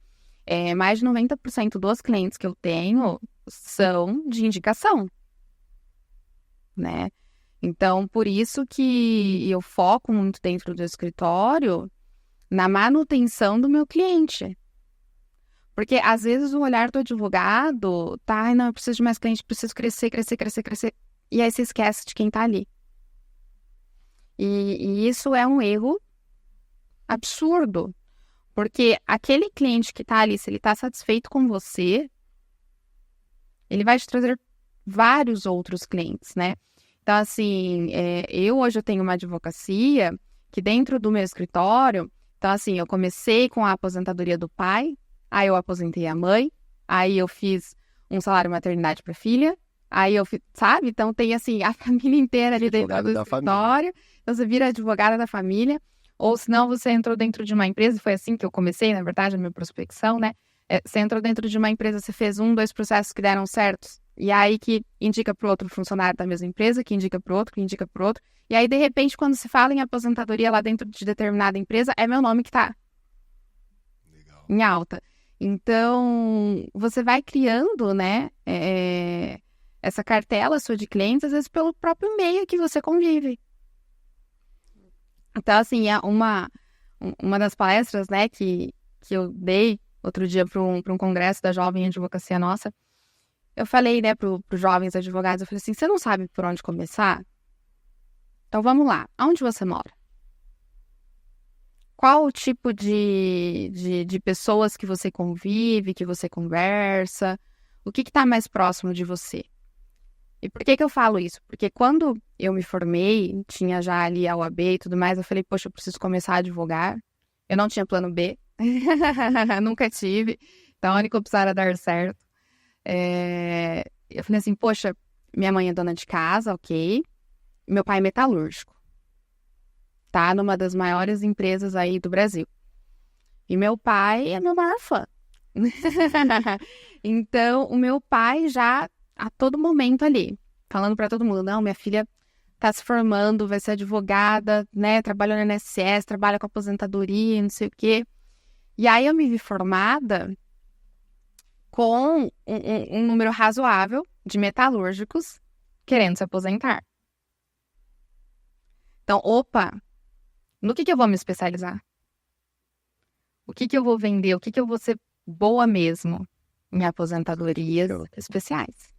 mais de 90% dos clientes que eu tenho são de indicação, né? Então, por isso que eu foco muito dentro do escritório na manutenção do meu cliente. Porque, às vezes, o olhar do advogado tá, não, eu preciso de mais cliente, preciso crescer. E aí você esquece de quem tá ali. E isso é um erro absurdo. Porque aquele cliente que tá ali, se ele tá satisfeito com você, ele vai te trazer vários outros clientes, né? Então, assim, hoje eu tenho uma advocacia que dentro do meu escritório, então, assim, eu comecei com a aposentadoria do pai, aí eu aposentei a mãe, aí eu fiz um salário maternidade para filha, aí eu fiz, sabe? Então tem assim, a família inteira ali dentro do escritório, então você vira advogada da família, ou senão você entrou dentro de uma empresa, foi assim que eu comecei, na verdade, a minha prospecção, né? Você entrou dentro de uma empresa, você fez 1, 2 processos que deram certos, e aí que indica para o outro funcionário da mesma empresa, que indica para o outro, que indica para o outro, e aí de repente quando se fala em aposentadoria lá dentro de determinada empresa, é meu nome que tá em alta. Então, você vai criando, né, essa cartela sua de clientes, às vezes pelo próprio meio que você convive. Então, assim, uma das palestras, né, que eu dei outro dia para um congresso da Jovem Advocacia Nossa, eu falei, né, para os jovens advogados, eu falei assim, você não sabe por onde começar? Então, vamos lá. Aonde você mora? Qual o tipo de pessoas que você convive, que você conversa? O que está mais próximo de você? E por que eu falo isso? Porque quando eu me formei, tinha já ali a OAB e tudo mais, eu falei, poxa, eu preciso começar a advogar. Eu não tinha plano B, nunca tive. Então, a única opção era dar certo. Eu falei assim, poxa, minha mãe é dona de casa, ok. Meu pai é metalúrgico. Tá numa das maiores empresas aí do Brasil. E meu pai é meu maior fã. Então, o meu pai já, a todo momento ali, falando para todo mundo, não, minha filha tá se formando, vai ser advogada, né, trabalha no INSS, trabalha com aposentadoria, não sei o quê. E aí eu me vi formada com um número razoável de metalúrgicos querendo se aposentar. Então, opa, no que eu vou me especializar? O que eu vou vender? O que eu vou ser boa mesmo em aposentadorias especiais?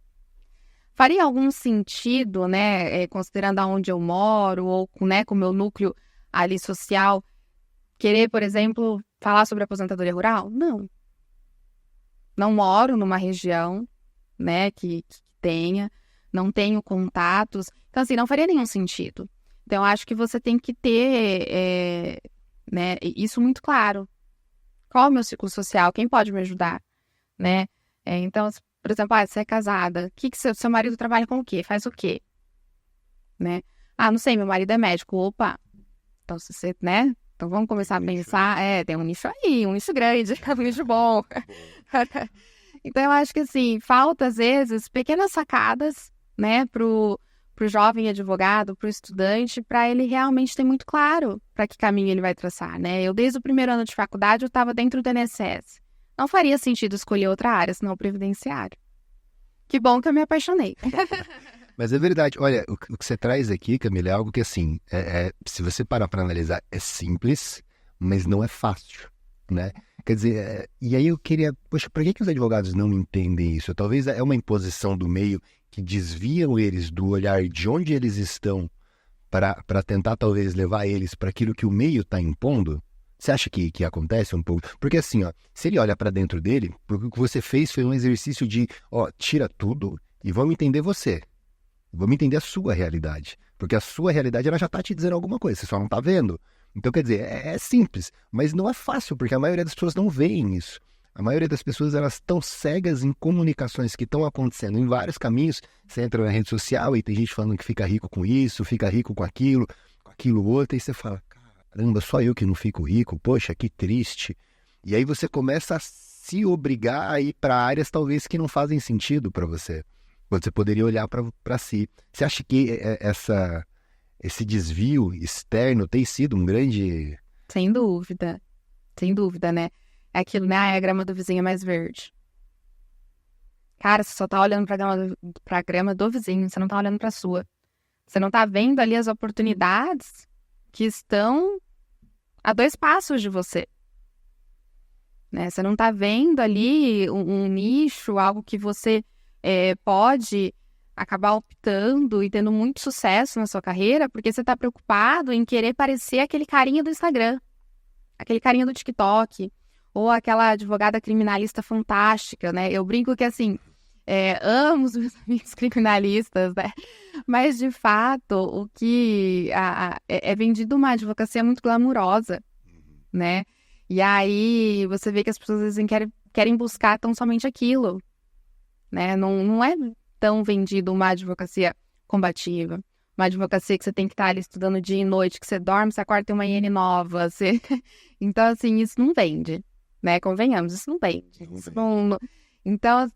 Faria algum sentido, né, considerando aonde eu moro ou, né, com o meu núcleo ali social, querer, por exemplo, falar sobre aposentadoria rural? Não. Não moro numa região, né, que tenha, não tenho contatos. Então, assim, não faria nenhum sentido. Então, eu acho que você tem que ter, né, isso muito claro. Qual é o meu ciclo social? Quem pode me ajudar? Né? Então, por exemplo, você é casada. Seu marido trabalha com o quê? Faz o quê? Né? Ah, não sei, meu marido é médico. Opa! Então, se você, né? Então, vamos começar a pensar. Tem um nicho aí, um nicho grande, um nicho bom. Então, eu acho que, assim, falta, às vezes, pequenas sacadas, né, pro jovem advogado, pro estudante, para ele realmente ter muito claro para que caminho ele vai traçar, né? Eu, desde o primeiro ano de faculdade, eu estava dentro do INSS. Não faria sentido escolher outra área, senão o previdenciário. Que bom que eu me apaixonei. Mas é verdade. Olha, o que você traz aqui, Camila, é algo que, assim, se você parar para analisar, é simples, mas não é fácil, né? Quer dizer, e aí eu queria... Poxa, por que os advogados não entendem isso? Talvez é uma imposição do meio que desviam eles do olhar de onde eles estão para tentar, talvez, levar eles para aquilo que o meio está impondo. Você acha que acontece um pouco? Porque assim, ó, se ele olha para dentro dele, porque o que você fez foi um exercício de, ó, tira tudo e vamos entender você. Vamos entender a sua realidade. Porque a sua realidade, ela já está te dizendo alguma coisa, você só não está vendo. Então, quer dizer, é simples, mas não é fácil, porque a maioria das pessoas não veem isso. A maioria das pessoas, elas estão cegas em comunicações que estão acontecendo em vários caminhos. Você entra na rede social e tem gente falando que fica rico com isso, fica rico com aquilo outro, e você fala, caramba, só eu que não fico rico, poxa, que triste. E aí você começa a se obrigar a ir para áreas talvez que não fazem sentido para você, quando você poderia olhar para si. Você acha que esse desvio externo tem sido um grande... Sem dúvida, né? É aquilo, né? A grama do vizinho é mais verde. Cara, você só tá olhando pra grama do vizinho, você não tá olhando pra sua. Você não tá vendo ali as oportunidades que estão a 2 passos de você. Né? Você não tá vendo ali um nicho, algo que você pode acabar optando e tendo muito sucesso na sua carreira, porque você tá preocupado em querer parecer aquele carinha do Instagram, aquele carinha do TikTok, ou aquela advogada criminalista fantástica, né? Eu brinco que, assim, amo os meus amigos criminalistas, né? Mas, de fato, o que é vendido uma advocacia muito glamurosa, né? E aí, você vê que as pessoas, às vezes, querem buscar tão somente aquilo, né? Não é tão vendido uma advocacia combativa, uma advocacia que você tem que estar ali estudando dia e noite, que você dorme, você acorda, tem uma IN nova, você... Então, assim, isso não vende, né? Convenhamos, isso não vende. Então,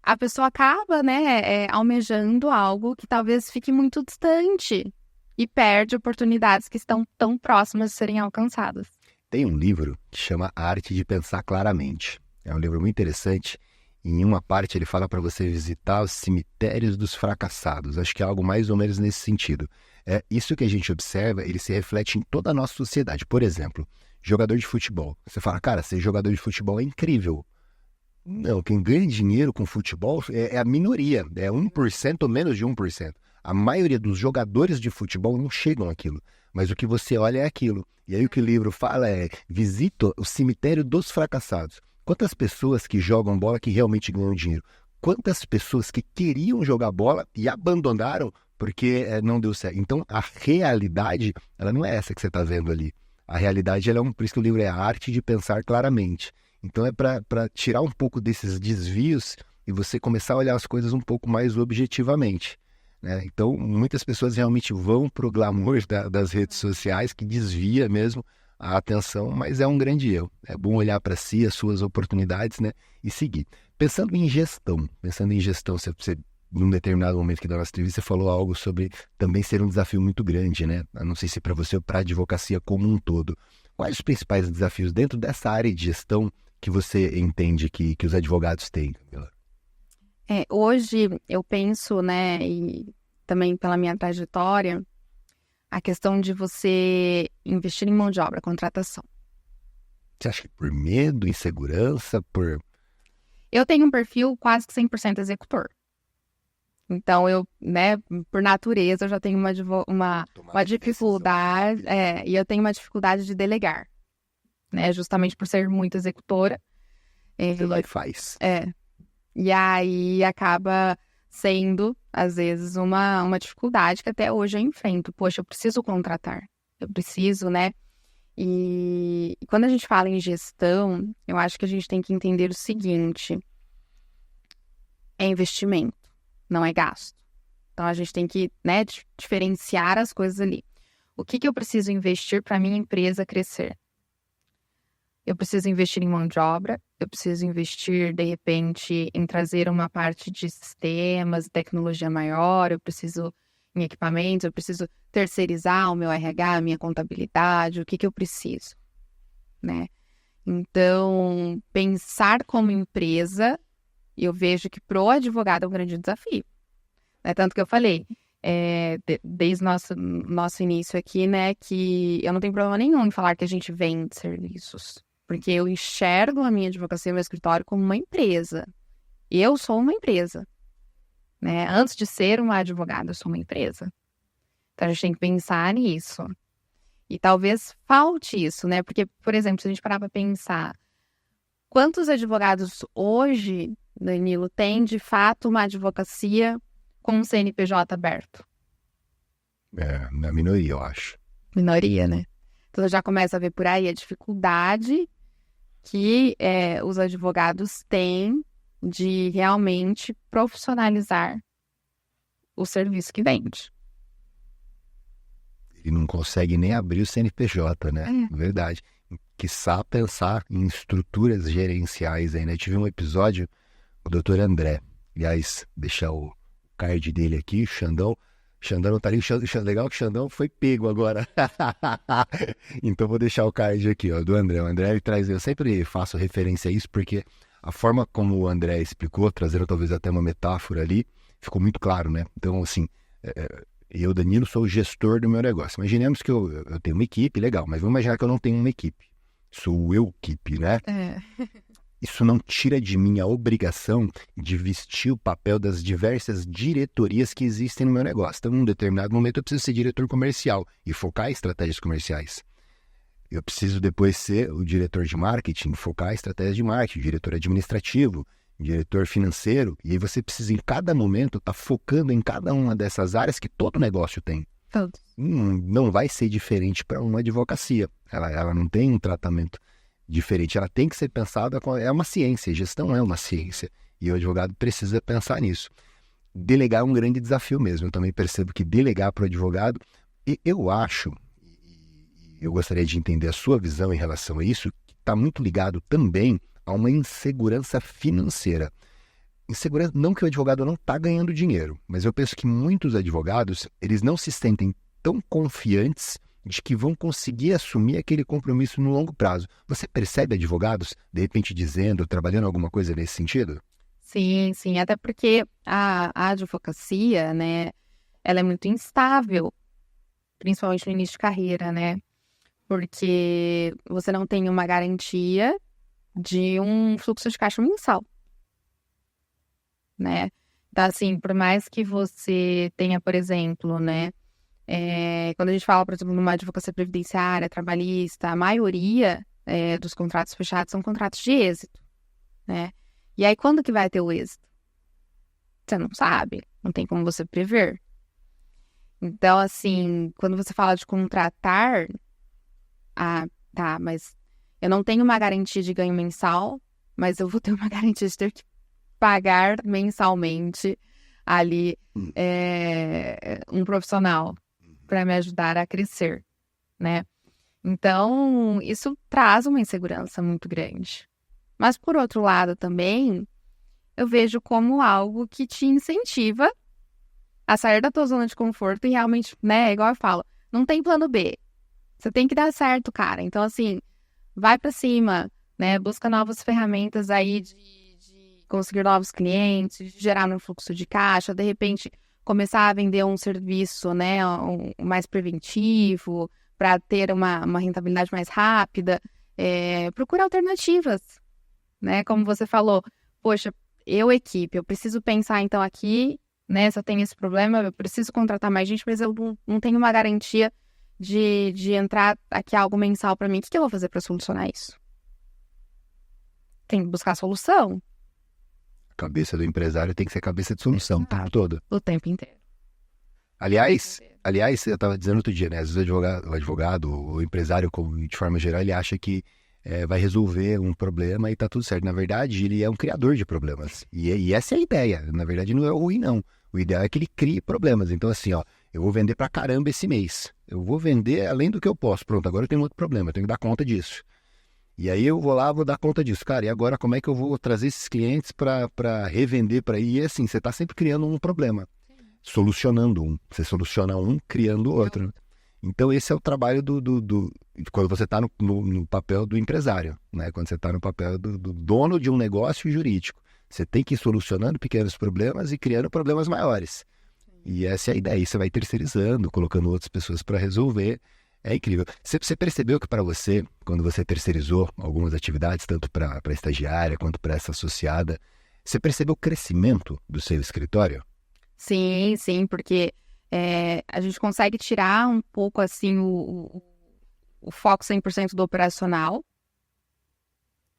a pessoa acaba, né, almejando algo que talvez fique muito distante e perde oportunidades que estão tão próximas de serem alcançadas. Tem um livro que chama A Arte de Pensar Claramente. É um livro muito interessante. Em uma parte ele fala para você visitar os cemitérios dos fracassados. Acho que é algo mais ou menos nesse sentido. Isso que a gente observa, ele se reflete em toda a nossa sociedade. Por exemplo, jogador de futebol. Você fala, cara, ser jogador de futebol é incrível. Não, quem ganha dinheiro com futebol é a minoria. É 1% ou menos de 1%. A maioria dos jogadores de futebol não chegam àquilo. Mas o que você olha é aquilo. E aí o que o livro fala é, visita o cemitério dos fracassados. Quantas pessoas que jogam bola que realmente ganham dinheiro? Quantas pessoas que queriam jogar bola e abandonaram porque não deu certo? Então, a realidade, ela não é essa que você está vendo ali. A realidade, por isso que o livro é a arte de pensar claramente. Então, é para tirar um pouco desses desvios e você começar a olhar as coisas um pouco mais objetivamente, né? Então, muitas pessoas realmente vão para o glamour das redes sociais, que desvia mesmo a atenção, mas é um grande erro. É bom olhar para si, as suas oportunidades, né, e seguir. Pensando em gestão, você, num determinado momento aqui da nossa entrevista, você falou algo sobre também ser um desafio muito grande, né? Eu não sei se para você ou para a advocacia como um todo. Quais os principais desafios dentro dessa área de gestão que você entende que os advogados têm, Camila? Hoje eu penso, né, e também pela minha trajetória, a questão de você investir em mão de obra, contratação. Você acha que por medo, insegurança, Eu tenho um perfil quase que 100% executor. Então, eu, né, por natureza, eu já tenho uma dificuldade, e eu tenho uma dificuldade de delegar, né, justamente por ser muito executora. Você vai e faz. E aí acaba sendo, às vezes, uma dificuldade que até hoje eu enfrento. Poxa, eu preciso contratar, eu preciso, né? E quando a gente fala em gestão, eu acho que a gente tem que entender o seguinte: é investimento, não é gasto. Então, a gente tem que, né, diferenciar as coisas ali. O que eu preciso investir para a minha empresa crescer? Eu preciso investir em mão de obra, eu preciso investir, de repente, em trazer uma parte de sistemas, tecnologia maior, eu preciso em equipamentos, eu preciso terceirizar o meu RH, a minha contabilidade, o que eu preciso, né? Então, pensar como empresa, eu vejo que para o advogado é um grande desafio, né? Tanto que eu falei, desde nosso início aqui, né, que eu não tenho problema nenhum em falar que a gente vende serviços. Porque eu enxergo a minha advocacia, meu escritório, como uma empresa. Eu sou uma empresa, né? Antes de ser uma advogada, eu sou uma empresa. Então, a gente tem que pensar nisso. E talvez falte isso, né? Porque, por exemplo, se a gente parar para pensar, quantos advogados hoje, Danilo, tem, de fato, uma advocacia com um CNPJ aberto? Na minoria, eu acho. Minoria, né? Então, já começa a ver por aí a dificuldade que os advogados têm de realmente profissionalizar o serviço que vende. Ele não consegue nem abrir o CNPJ, né? Verdade. Quiçá pensar em estruturas gerenciais aí, né? Tive um episódio com o Dr. André. Aliás, deixar o card dele aqui, Xandão. Xandão não tá ali, legal que o Xandão foi pego agora. Então vou deixar o card aqui, ó, do André. O André ele traz, eu sempre faço referência a isso, porque a forma como o André explicou, trazendo talvez até uma metáfora ali, ficou muito claro, né? Então, assim, eu, Danilo, sou o gestor do meu negócio. Imaginemos que eu tenho uma equipe, legal, mas vamos imaginar que eu não tenho uma equipe. Sou eu equipe, né? Isso não tira de mim a obrigação de vestir o papel das diversas diretorias que existem no meu negócio. Então, em um determinado momento, eu preciso ser diretor comercial e focar em estratégias comerciais. Eu preciso depois ser o diretor de marketing, focar em estratégias de marketing, diretor administrativo, diretor financeiro. E aí você precisa, em cada momento, estar focando em cada uma dessas áreas que todo negócio tem. Todos. Não vai ser diferente para uma advocacia. Ela não tem um tratamento diferente. Ela tem que ser pensada, é uma ciência, gestão é uma ciência. E o advogado precisa pensar nisso. Delegar é um grande desafio mesmo. Eu também percebo que delegar para o advogado, e eu acho, e eu gostaria de entender a sua visão em relação a isso, que está muito ligado também a uma insegurança financeira. Insegurança, não que o advogado não está ganhando dinheiro, mas eu penso que muitos advogados, eles não se sentem tão confiantes de que vão conseguir assumir aquele compromisso no longo prazo. Você percebe advogados, de repente, dizendo, trabalhando alguma coisa nesse sentido? Sim, sim, até porque a advocacia, né, ela é muito instável, principalmente no início de carreira, né? Porque você não tem uma garantia de um fluxo de caixa mensal, né? Então, assim, por mais que você tenha, por exemplo, né, quando a gente fala, por exemplo, numa advocacia previdenciária, trabalhista, a maioria dos contratos fechados são contratos de êxito, né? E aí, quando que vai ter o êxito? Você não sabe, não tem como você prever. Então, assim, quando você fala de contratar, tá, mas eu não tenho uma garantia de ganho mensal, mas eu vou ter uma garantia de ter que pagar mensalmente ali um profissional para me ajudar a crescer, né? Então, isso traz uma insegurança muito grande. Mas, por outro lado, também, eu vejo como algo que te incentiva a sair da tua zona de conforto e realmente, né, igual eu falo, não tem plano B. Você tem que dar certo, cara. Então, assim, vai pra cima, né? Busca novas ferramentas aí de conseguir novos clientes, de gerar um fluxo de caixa, de repente começar a vender um serviço, né, mais preventivo, para ter uma rentabilidade mais rápida. Procura alternativas, né? Como você falou, poxa, equipe, eu preciso pensar então aqui, né? Se eu tenho esse problema, eu preciso contratar mais gente, mas eu não tenho uma garantia de entrar aqui algo mensal para mim. O que eu vou fazer para solucionar isso? Tem que buscar solução. Cabeça do empresário tem que ser cabeça de solução, tá? Todo. O tempo inteiro. Aliás, eu estava dizendo outro dia, né? Às vezes o advogado, o empresário, de forma geral, ele acha que vai resolver um problema e tá tudo certo. Na verdade, ele é um criador de problemas. E essa é a ideia. Na verdade, não é ruim, não. O ideal é que ele crie problemas. Então, assim, ó, eu vou vender pra caramba esse mês. Eu vou vender além do que eu posso. Pronto, agora eu tenho outro problema, eu tenho que dar conta disso. E aí eu vou lá, vou dar conta disso. Cara, e agora como é que eu vou trazer esses clientes para revender para aí? E assim, você tá sempre criando um problema. Solucionando um. Você soluciona um, criando outro. Então, esse é o trabalho quando você está no papel do empresário, né? Quando você está no papel do dono de um negócio jurídico. Você tem que ir solucionando pequenos problemas e criando problemas maiores. E essa é a ideia. E você vai terceirizando, colocando outras pessoas para resolver. É incrível. Você percebeu que para você, quando você terceirizou algumas atividades, tanto para estagiária quanto para essa associada, você percebeu o crescimento do seu escritório? Sim, sim, porque a gente consegue tirar um pouco assim o foco 100% do operacional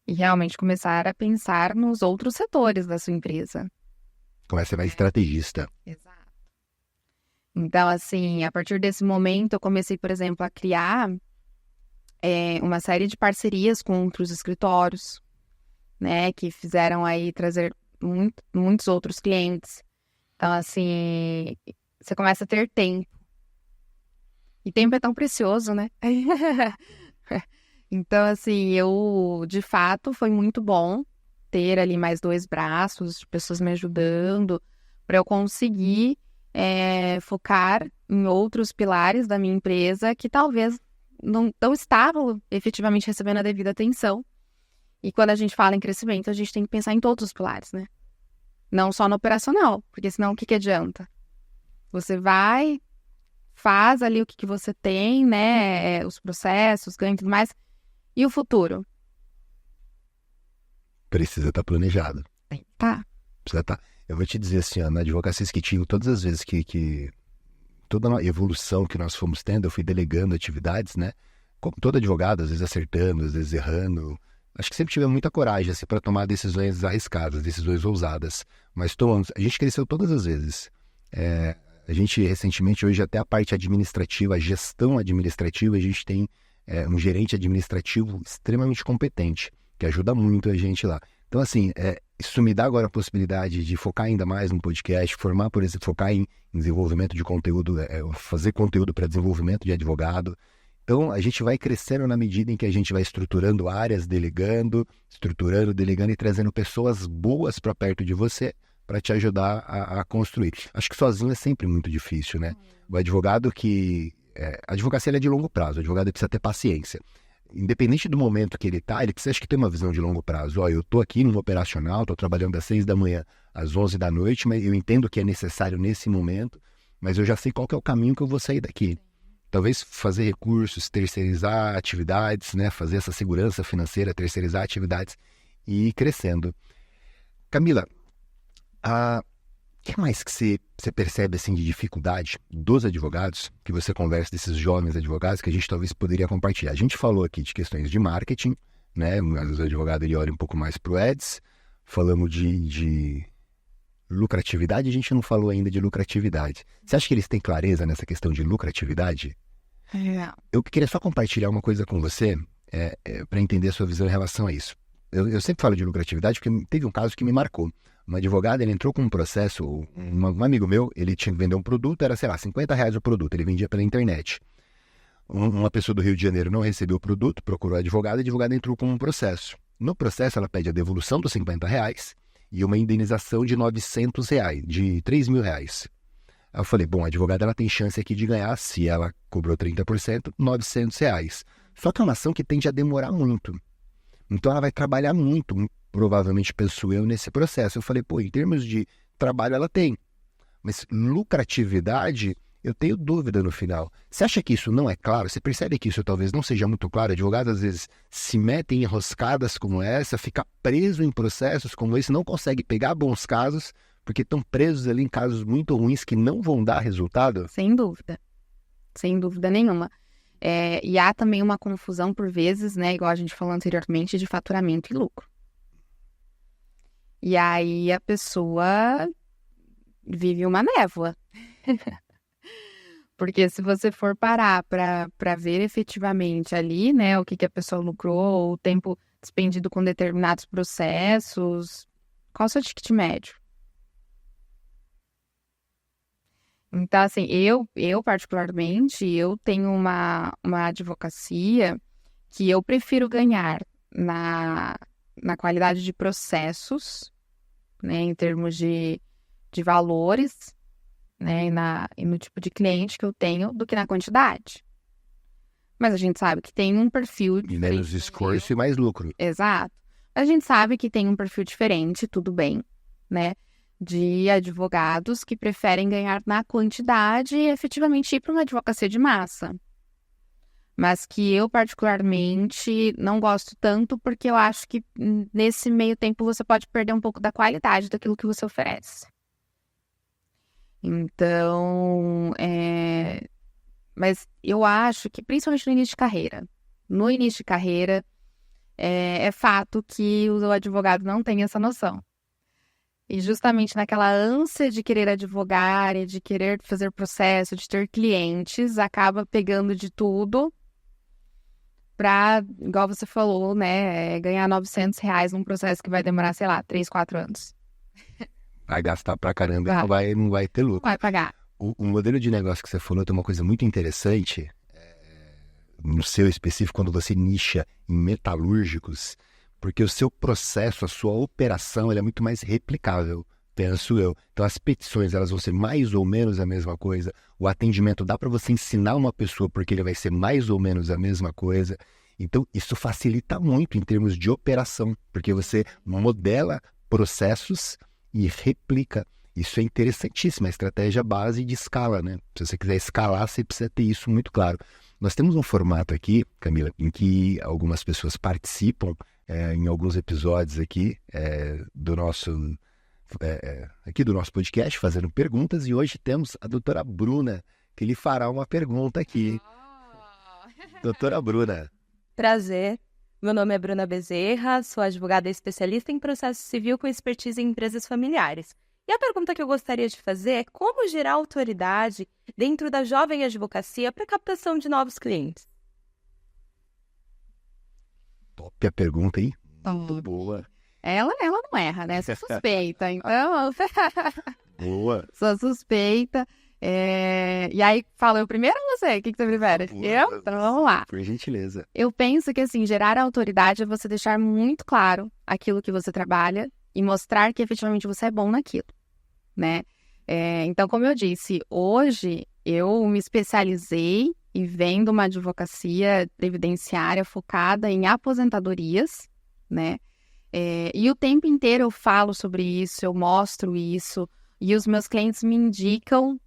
e realmente começar a pensar nos outros setores da sua empresa. Começa a ser mais estrategista. Exato. Então, assim, a partir desse momento eu comecei, por exemplo, a criar uma série de parcerias com outros escritórios, né, que fizeram aí trazer muitos outros clientes. Então, assim, você começa a ter tempo. E tempo é tão precioso, né? Então, assim, de fato, foi muito bom ter ali mais 2 braços de pessoas me ajudando para eu conseguir focar em outros pilares da minha empresa que talvez não estavam efetivamente recebendo a devida atenção. E quando a gente fala em crescimento, a gente tem que pensar em todos os pilares, né? Não só no operacional, porque senão o que adianta? Você vai, faz ali o que você tem, né? Os processos, ganho e tudo mais. E o futuro? Precisa estar planejado. Tá. Precisa estar. Eu vou te dizer assim, ó, na advocacia esquitinho, todas as vezes que toda a evolução que nós fomos tendo, eu fui delegando atividades, né? Como todo advogado, às vezes acertando, às vezes errando. Acho que sempre tivemos muita coragem assim, para tomar decisões arriscadas, decisões ousadas. Mas tomamos. A gente cresceu todas as vezes. A gente, recentemente, hoje até a parte administrativa, a gestão administrativa, a gente tem um gerente administrativo extremamente competente, que ajuda muito a gente lá. Então, assim, isso me dá agora a possibilidade de focar ainda mais no podcast, por exemplo, focar em desenvolvimento de conteúdo, fazer conteúdo para desenvolvimento de advogado. Então, a gente vai crescendo na medida em que a gente vai estruturando áreas, delegando e trazendo pessoas boas para perto de você para te ajudar a construir. Acho que sozinho é sempre muito difícil, né? O advogado a advocacia é de longo prazo, o advogado precisa ter paciência. Independente do momento que ele está, ele precisa, acho que, ter uma visão de longo prazo. Eu estou aqui no operacional, estou trabalhando das 6 da manhã às 11 da noite, mas eu entendo que é necessário nesse momento, mas eu já sei qual que é o caminho que eu vou sair daqui. Talvez fazer recursos, terceirizar atividades, né? Fazer essa segurança financeira, terceirizar atividades e ir crescendo. Camila, o que mais que você percebe assim, de dificuldade dos advogados, que você conversa desses jovens advogados, que a gente talvez poderia compartilhar? A gente falou aqui de questões de marketing, né? Às vezes o advogado ele olha um pouco mais para o Ads. Falamos de lucratividade, a gente não falou ainda de lucratividade. Você acha que eles têm clareza nessa questão de lucratividade? Eu queria só compartilhar uma coisa com você, para entender a sua visão em relação a isso. Eu sempre falo de lucratividade porque teve um caso que me marcou. Uma advogada, ele entrou com um processo, um amigo meu, ele tinha que vender um produto, era, sei lá, R$50 o produto, ele vendia pela internet. Uma pessoa do Rio de Janeiro não recebeu o produto, procurou a advogada entrou com um processo. No processo, ela pede a devolução dos R$50 e uma indenização de R$900, de R$3.000. Aí eu falei, bom, a advogada ela tem chance aqui de ganhar, se ela cobrou 30%, R$900. Só que é uma ação que tende a demorar muito. Então ela vai trabalhar muito, provavelmente, penso eu, nesse processo. Eu falei, pô, em termos de trabalho ela tem, mas lucratividade, eu tenho dúvida no final. Você acha que isso não é claro? Você percebe que isso talvez não seja muito claro? Advogados, às vezes, se metem em enroscadas como essa, fica preso em processos como esse, não consegue pegar bons casos, porque estão presos ali em casos muito ruins que não vão dar resultado? Sem dúvida nenhuma. E há também uma confusão por vezes, né, igual a gente falou anteriormente, de faturamento e lucro. E aí a pessoa vive uma névoa. Porque se você for parar para ver efetivamente ali, né, o que a pessoa lucrou, o tempo despendido com determinados processos, qual o seu ticket médio? Então, assim, eu particularmente, eu tenho uma advocacia que eu prefiro ganhar na qualidade de processos, né, em termos de valores, né, e no tipo de cliente que eu tenho, do que na quantidade. Mas a gente sabe que tem um perfil diferente. Menos esforço e mais lucro. Exato. A gente sabe que tem um perfil diferente, tudo bem, né? De advogados que preferem ganhar na quantidade e efetivamente ir para uma advocacia de massa. Mas que eu, particularmente, não gosto tanto porque eu acho que nesse meio tempo você pode perder um pouco da qualidade daquilo que você oferece. Então, mas eu acho que, principalmente no início de carreira, é fato que o advogado não tem essa noção. E justamente naquela ânsia de querer advogar e de querer fazer processo, de ter clientes, acaba pegando de tudo para, igual você falou, né, ganhar R$900 num processo que vai demorar, sei lá, 3, 4 anos. Vai gastar pra caramba e não vai ter lucro. Vai pagar. O modelo de negócio que você falou tem uma coisa muito interessante, no seu específico, quando você nicha em metalúrgicos, porque o seu processo, a sua operação, ela é muito mais replicável, penso eu. Então as petições, elas vão ser mais ou menos a mesma coisa. O atendimento dá para você ensinar uma pessoa porque ele vai ser mais ou menos a mesma coisa. Então isso facilita muito em termos de operação, porque você modela processos e replica. Isso é interessantíssimo, a estratégia base de escala, né? Se você quiser escalar, você precisa ter isso muito claro. Nós temos um formato aqui, Camila, em que algumas pessoas participam em alguns episódios aqui do nosso podcast, fazendo perguntas, e hoje temos a doutora Bruna, que lhe fará uma pergunta aqui. Doutora Bruna. Prazer. Meu nome é Bruna Bezerra, sou advogada especialista em processo civil com expertise em empresas familiares. E a pergunta que eu gostaria de fazer é como gerar autoridade dentro da jovem advocacia para captação de novos clientes? Top a pergunta, hein? Muito Top. boa. Ela não erra, né? Sou suspeita, então... Boa. Sou suspeita. E aí, fala eu primeiro ou você? O que você prefere? Por favor. Eu? Então vamos lá. Por gentileza. Eu penso que, assim, gerar autoridade é você deixar muito claro aquilo que você trabalha e mostrar que efetivamente você é bom naquilo, né? Então, como eu disse, hoje eu me especializei e vendo uma advocacia previdenciária focada em aposentadorias, né? E o tempo inteiro eu falo sobre isso, eu mostro isso, e os meus clientes me indicam,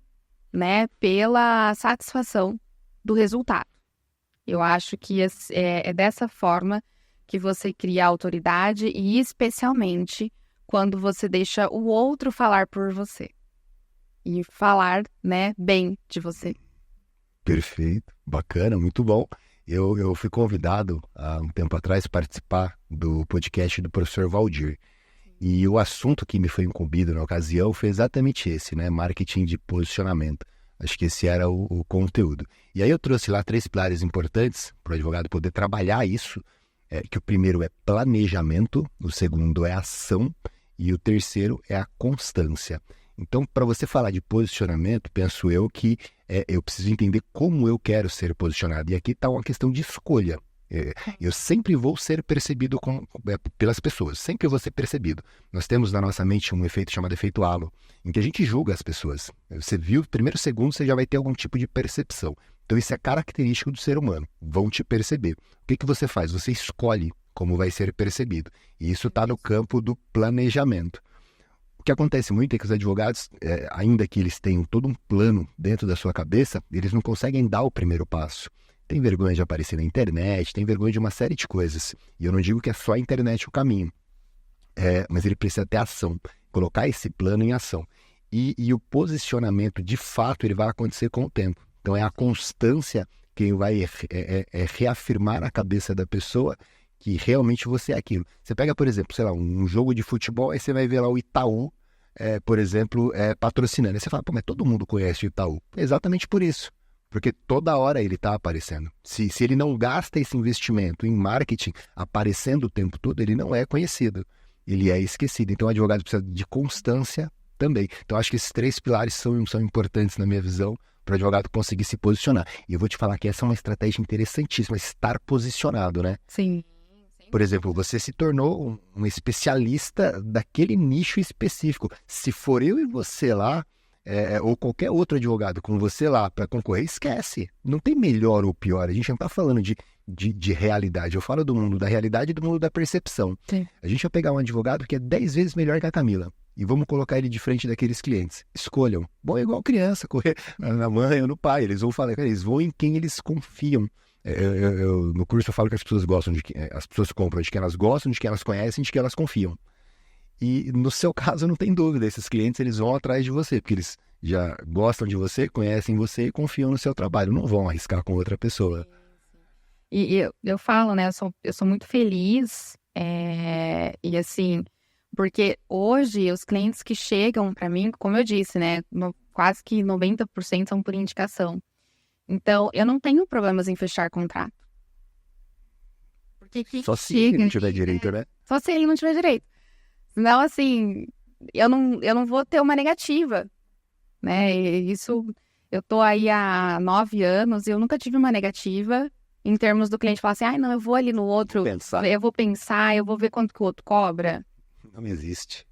né, pela satisfação do resultado. Eu acho que é dessa forma que você cria autoridade e especialmente quando você deixa o outro falar por você e falar, né, bem de você. Perfeito, bacana, muito bom. Eu fui convidado há um tempo atrás para participar do podcast do professor Valdir. E o assunto que me foi incumbido na ocasião foi exatamente esse, né? Marketing de posicionamento. Acho que esse era o conteúdo. E aí eu trouxe lá 3 pilares importantes para o advogado poder trabalhar isso, que o primeiro é planejamento, o segundo é ação e o terceiro é a constância. Então, para você falar de posicionamento, penso eu que eu preciso entender como eu quero ser posicionado. E aqui está uma questão de escolha. Eu sempre vou ser percebido pelas pessoas, sempre vou ser percebido. Nós temos na nossa mente um efeito chamado efeito halo, em que a gente julga as pessoas. Você viu, primeiro segundo você já vai ter algum tipo de percepção. Então isso é característico do ser humano, vão te perceber. O que você faz? Você escolhe como vai ser percebido. E isso está no campo do planejamento. O que acontece muito é que os advogados, ainda que eles tenham todo um plano dentro da sua cabeça, eles não conseguem dar o primeiro passo. Tem vergonha de aparecer na internet, tem vergonha de uma série de coisas. E eu não digo que é só a internet o caminho, mas ele precisa ter ação, colocar esse plano em ação. E o posicionamento, de fato, ele vai acontecer com o tempo. Então é a constância quem vai reafirmar na cabeça da pessoa que realmente você é aquilo. Você pega, por exemplo, sei lá, um jogo de futebol, aí você vai ver lá o Itaú, por exemplo, patrocinando. Aí você fala, pô, mas todo mundo conhece o Itaú. É exatamente por isso. Porque toda hora ele está aparecendo. Se ele não gasta esse investimento em marketing, aparecendo o tempo todo, ele não é conhecido. Ele é esquecido. Então o advogado precisa de constância também. Então acho que esses 3 pilares são importantes na minha visão para o advogado conseguir se posicionar. E eu vou te falar que essa é uma estratégia interessantíssima, estar posicionado, né? Sim. Por exemplo, você se tornou um especialista daquele nicho específico. Se for eu e você lá, ou qualquer outro advogado com você lá para concorrer, esquece. Não tem melhor ou pior. A gente não está falando de realidade. Eu falo do mundo da realidade e do mundo da percepção. Sim. A gente vai pegar um advogado que é 10 vezes melhor que a Camila e vamos colocar ele de frente daqueles clientes. Escolham. Bom, é igual criança, correr na mãe ou no pai. Eles vão falar, cara, eles vão em quem eles confiam. No curso eu falo que as pessoas gostam as pessoas compram de quem elas gostam, de quem elas conhecem, de quem elas confiam. E no seu caso não tem dúvida, esses clientes eles vão atrás de você, porque eles já gostam de você, conhecem você e confiam no seu trabalho, não vão arriscar com outra pessoa. E eu falo, né, eu sou muito feliz, e assim, porque hoje os clientes que chegam para mim, como eu disse, né, quase que 90% são por indicação. Então, eu não tenho problemas em fechar contrato. Porque só se ele não tiver direito, né? Só se ele não tiver direito. Senão, assim, eu não vou ter uma negativa, né? E isso, eu tô aí há 9 anos e eu nunca tive uma negativa em termos do cliente falar assim, não, eu vou ali no outro, eu vou pensar, eu vou ver quanto que o outro cobra. Não existe.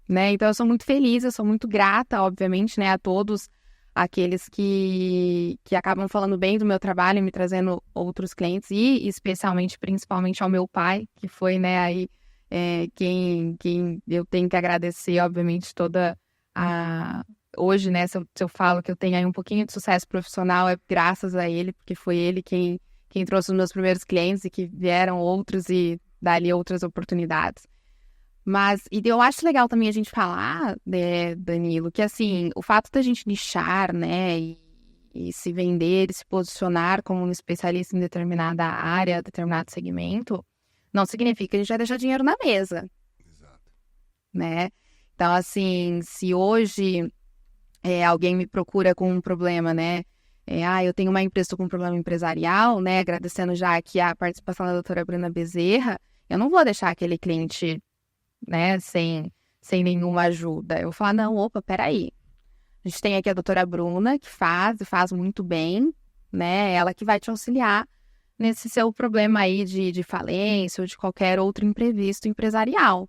Né? Então, eu sou muito feliz, eu sou muito grata, obviamente, né, a todos aqueles que acabam falando bem do meu trabalho e me trazendo outros clientes e especialmente, principalmente ao meu pai, que foi, né, aí quem eu tenho que agradecer, obviamente, toda a... Hoje, né, se eu falo que eu tenho aí um pouquinho de sucesso profissional, é graças a ele, porque foi ele quem trouxe os meus primeiros clientes e que vieram outros e dali outras oportunidades. Mas, e eu acho legal também a gente falar, Danilo, que assim, o fato da gente nichar, né, e se vender, e se posicionar como um especialista em determinada área, determinado segmento, não significa que a gente vai deixar dinheiro na mesa. Exato. Né? Então, assim, se hoje alguém me procura com um problema, né, Eu tenho uma empresa, estou com um problema empresarial, né? Agradecendo já aqui a participação da doutora Bruna Bezerra, eu não vou deixar aquele cliente, né, sem nenhuma ajuda. Eu vou falar, não, opa, peraí. A gente tem aqui a doutora Bruna, que faz muito bem, né? Ela que vai te auxiliar nesse seu problema aí de falência ou de qualquer outro imprevisto empresarial,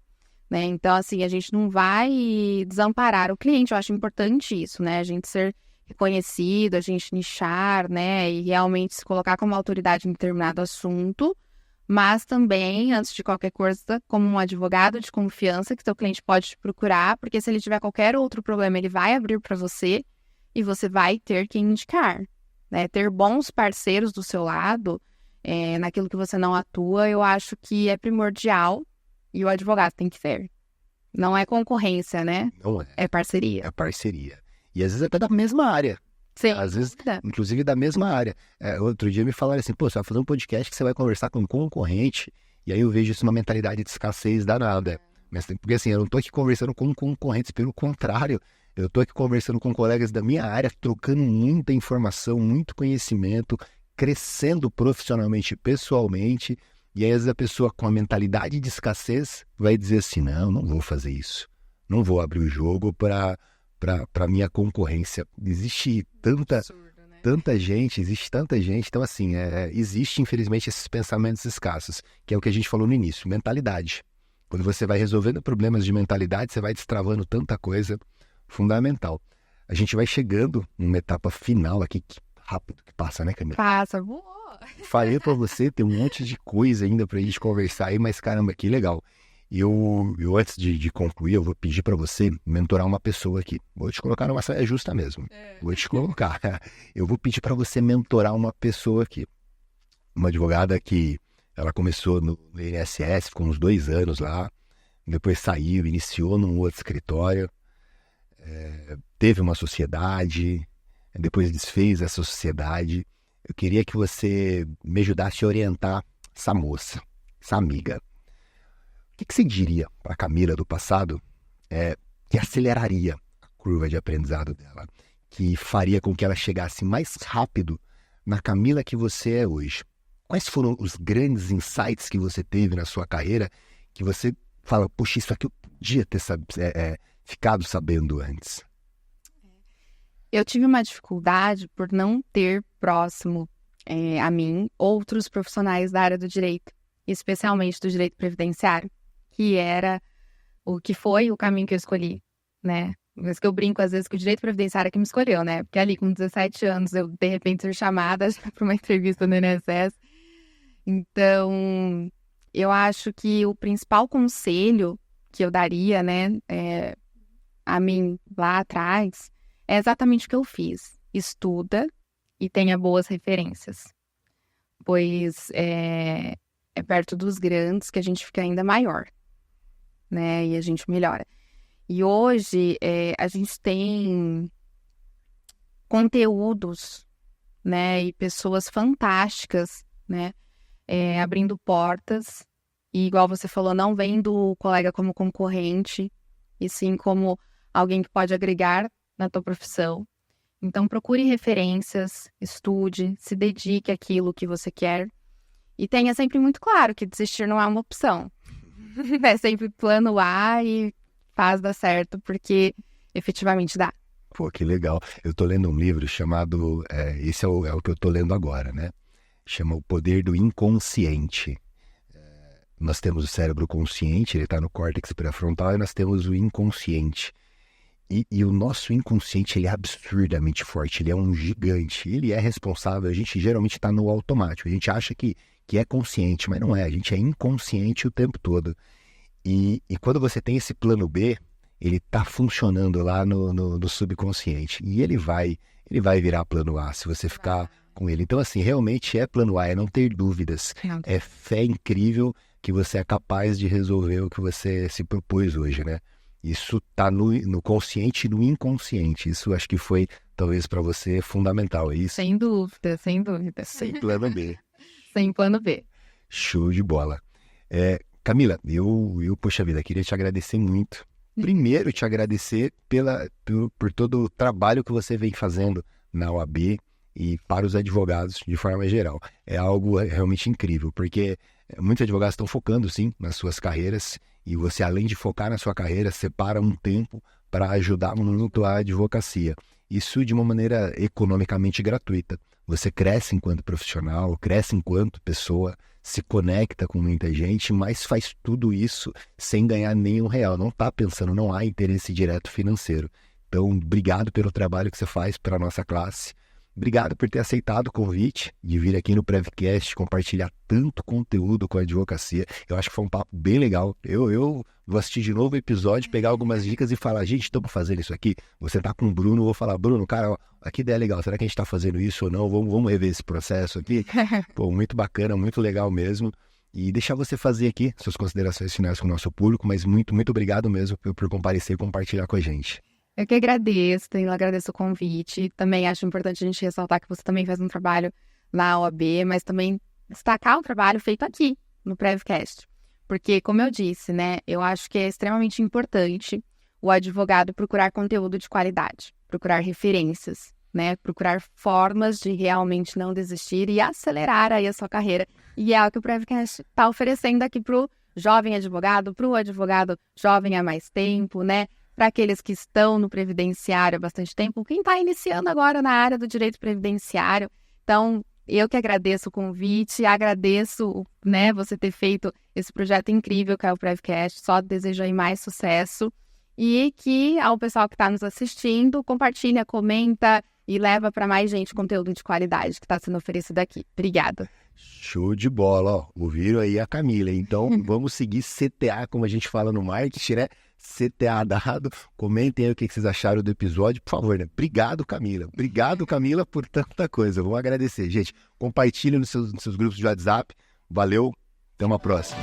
né? Então, assim, a gente não vai desamparar o cliente. Eu acho importante isso, né? A gente ser reconhecido, a gente nichar, né? E realmente se colocar como autoridade em determinado assunto, mas também, antes de qualquer coisa, como um advogado de confiança que seu cliente pode te procurar, porque se ele tiver qualquer outro problema, ele vai abrir para você e você vai ter que indicar, né? Ter bons parceiros do seu lado, naquilo que você não atua, eu acho que é primordial e o advogado tem que ter. Não é concorrência, né? Não é. É parceria. É parceria. E às vezes até da mesma área. Sim. Às vezes, inclusive, da mesma área. Outro dia me falaram assim, pô, você vai fazer um podcast que você vai conversar com um concorrente, e aí eu vejo isso uma mentalidade de escassez danada. Mas, porque assim, eu não tô aqui conversando com concorrentes, pelo contrário, eu tô aqui conversando com colegas da minha área, trocando muita informação, muito conhecimento, crescendo profissionalmente e pessoalmente, e aí às vezes a pessoa com a mentalidade de escassez vai dizer assim, não vou fazer isso, não vou abrir o jogo para minha concorrência. Existe tanta gente, então assim, existe infelizmente esses pensamentos escassos, que é o que a gente falou no início, mentalidade. Quando você vai resolvendo problemas de mentalidade, você vai destravando tanta coisa fundamental. A gente vai chegando numa etapa final aqui, que rápido que passa, né, Camila? Passa, boa! Falei pra você, tem um monte de coisa ainda pra gente conversar aí, mas caramba, que legal. Eu antes de concluir, eu vou pedir pra você mentorar uma pessoa aqui. Vou te colocar numa saia justa mesmo. Vou te colocar. Eu vou pedir pra você mentorar uma pessoa aqui. Uma advogada que ela começou no INSS, ficou uns 2 anos lá, depois saiu, iniciou num outro escritório, teve uma sociedade, depois desfez essa sociedade. Eu queria que você me ajudasse a orientar essa moça, essa amiga. O que você diria para a Camila do passado que aceleraria a curva de aprendizado dela, que faria com que ela chegasse mais rápido na Camila que você é hoje? Quais foram os grandes insights que você teve na sua carreira que você fala, poxa, isso aqui eu podia ter ficado sabendo antes? Eu tive uma dificuldade por não ter próximo a mim outros profissionais da área do direito, especialmente do direito previdenciário, que era o que foi o caminho que eu escolhi, né? Mas que eu brinco às vezes que o direito previdenciário é que me escolheu, né? Porque ali com 17 anos eu de repente ser chamada para uma entrevista no INSS. Então, eu acho que o principal conselho que eu daria, né, a mim lá atrás, é exatamente o que eu fiz. Estuda e tenha boas referências. Pois é perto dos grandes que a gente fica ainda maior, né? E a gente melhora. E hoje a gente tem conteúdos, né? E pessoas fantásticas, né? Abrindo portas. E igual você falou, não vendo o colega como concorrente, e sim como alguém que pode agregar na tua profissão. Então, procure referências, estude, se dedique àquilo que você quer e tenha sempre muito claro que desistir não é uma opção. É sempre plano A e faz dar certo, porque efetivamente dá. Pô, que legal. Eu tô lendo um livro chamado, esse é o que eu tô lendo agora, né? Chama O Poder do Inconsciente. Nós temos o cérebro consciente, ele tá no córtex pré-frontal, e nós temos o inconsciente. E o nosso inconsciente, ele é absurdamente forte, ele é um gigante, ele é responsável, a gente geralmente está no automático, a gente acha que é consciente, mas não é, a gente é inconsciente o tempo todo. E quando você tem esse plano B, ele está funcionando lá no subconsciente, e ele vai virar plano A, se você ficar com ele. Então assim, realmente é plano A, é não ter dúvidas, é fé incrível que você é capaz de resolver o que você se propôs hoje, né? Isso está no consciente e no inconsciente. Isso acho que foi, talvez, para você, fundamental, é isso? Sem dúvida, sem dúvida. Sem plano B. Sem plano B. Show de bola. Camila, eu, poxa vida, queria te agradecer muito. Primeiro, te agradecer por todo o trabalho que você vem fazendo na OAB e para os advogados de forma geral. É algo realmente incrível, porque muitos advogados estão focando, sim, nas suas carreiras, e você, além de focar na sua carreira, separa um tempo para ajudar muito a advocacia. Isso de uma maneira economicamente gratuita. Você cresce enquanto profissional, cresce enquanto pessoa, se conecta com muita gente, mas faz tudo isso sem ganhar nenhum real. Não está pensando, não há interesse direto financeiro. Então, obrigado pelo trabalho que você faz para a nossa classe. Obrigado por ter aceitado o convite de vir aqui no Prevcast compartilhar tanto conteúdo com a advocacia. Eu acho que foi um papo bem legal. Eu vou assistir de novo o episódio, pegar algumas dicas e falar, gente, estamos fazendo isso aqui. Vou sentar com o Bruno, vou falar, Bruno, cara, ó, que ideia legal. Será que a gente está fazendo isso ou não? Vamos rever esse processo aqui. Pô, muito bacana, muito legal mesmo. E deixar você fazer aqui suas considerações finais com o nosso público, mas muito obrigado mesmo por comparecer e compartilhar com a gente. Eu que agradeço, eu agradeço o convite. Também acho importante a gente ressaltar que você também faz um trabalho na OAB, mas também destacar o trabalho feito aqui, no Prevcast. Porque, como eu disse, né, eu acho que é extremamente importante o advogado procurar conteúdo de qualidade, procurar referências, né, procurar formas de realmente não desistir e acelerar aí a sua carreira. E é o que o Prevcast está oferecendo aqui para o jovem advogado, para o advogado jovem há mais tempo, né? Para aqueles que estão no previdenciário há bastante tempo, quem está iniciando agora na área do direito previdenciário. Então, eu que agradeço o convite, agradeço, né, você ter feito esse projeto incrível que é o Prevcast, só desejo aí mais sucesso e que ao pessoal que está nos assistindo, compartilha, comenta e leva para mais gente conteúdo de qualidade que está sendo oferecido aqui. Obrigada. Show de bola, ó. Ouviram aí a Camila. Então, vamos seguir CTA, como a gente fala no marketing, né? CTA dado. Comentem aí o que vocês acharam do episódio, por favor, né? Obrigado, Camila. Obrigado, Camila, por tanta coisa. Vamos agradecer. Gente, compartilhem nos seus grupos de WhatsApp. Valeu, até uma próxima.